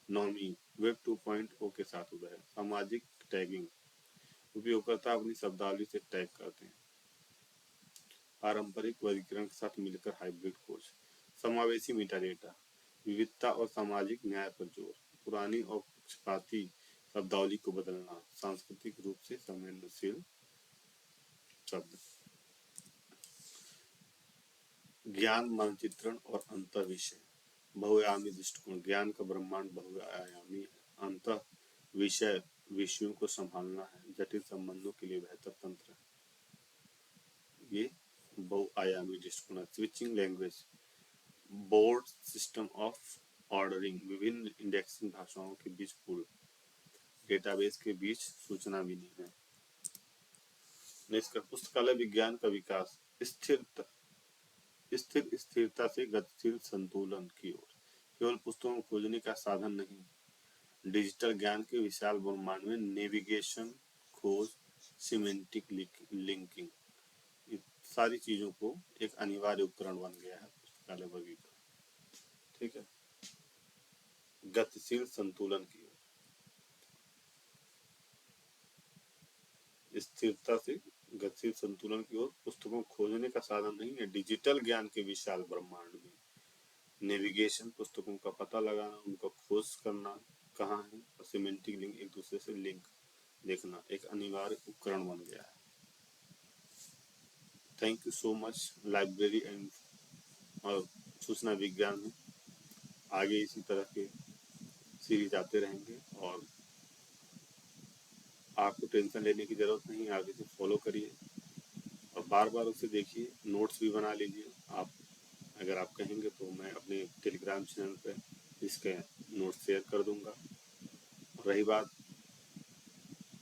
नॉमी वेब 2.0 के साथ उदय। सामाजिक टैगिंग, उपयोगकर्ता अपनी शब्दावली से टैग करते हैं। पारंपरिक वर्गीकरण के साथ मिलकर हाइब्रिड खोज। समावेशी मेटा डेटा, विविधता और सामाजिक न्याय पर जोर, पुरानी और पक्षपाती शब्दावली को बदलना, सांस्कृतिक रूप से संवेदनशील शब्द। ज्ञान मानचित्रण और अंतर विषय, बहुआयामी दृष्टिकोण, ज्ञान का ब्रह्मांड बहुआयामी है, अंतर विषय विषयों को संभालना है, जटिल संबंधों के लिए बेहतर तंत्र है, ये बहुआयामी दृष्टिकोण है। Switching language, board system of ordering, विभिन्न इंडेक्सिंग भाषाओं के बीच पुल, डेटाबेस के बीच सूचना विनिमय। निष्कर्ष, पुस्तकालय विज्ञान का विकास स्थिरता से गतिशील संतुलन की ओर, केवल पुस्तकों को खोजने का साधन नहीं, डिजिटल ज्ञान के विशाल ब्रह्मांड में नेविगेशन, खोज, सिमेंटिक लिंकिंग, सारी चीजों को एक अनिवार्य उपकरण बन गया है पुस्तकालय वर्गीकरण। ठीक है। गतिशील संतुलन की ओर, स्थिरता से गतिशील संतुलन की ओर पुस्तकों खोजने का साधन नहीं है, डिजिटल ज्ञान के विशाल ब्रह्मांड में नेविगेशन, पुस्तकों का पता लगाना, उनका खोज करना कहाँ है, और सिमेंटिक लिंक, एक दूसरे से लिंक देखना एक अनिवार्य उपकरण बन गया है। Thank you so much. Library and और सूचना विज्ञान में आगे इसी तरह के सीरीज आते रहेंगे और आपको टेंशन लेने की जरूरत नहीं, आप इसे फॉलो करिए और बार बार उसे देखिए, नोट्स भी बना लीजिए। आप अगर आप कहेंगे तो मैं अपने टेलीग्राम चैनल पर इसके नोट्स शेयर कर दूंगा। रही बात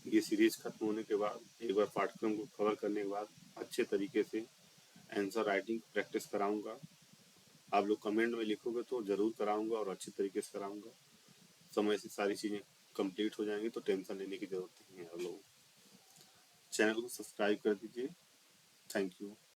ये सीरीज खत्म होने के बाद, एक बार पाठ्यक्रम को कवर करने के बाद अच्छे तरीके से आंसर राइटिंग प्रैक्टिस कराऊंगा। आप लोग कमेंट में लिखोगे तो जरूर कराऊंगा और अच्छे तरीके से कराऊंगा। समय से सारी चीज़ें कंप्लीट हो जाएंगी तो टेंशन लेने की जरूरत नहीं है। आप लोग चैनल को सब्सक्राइब कर दीजिए। Thank you.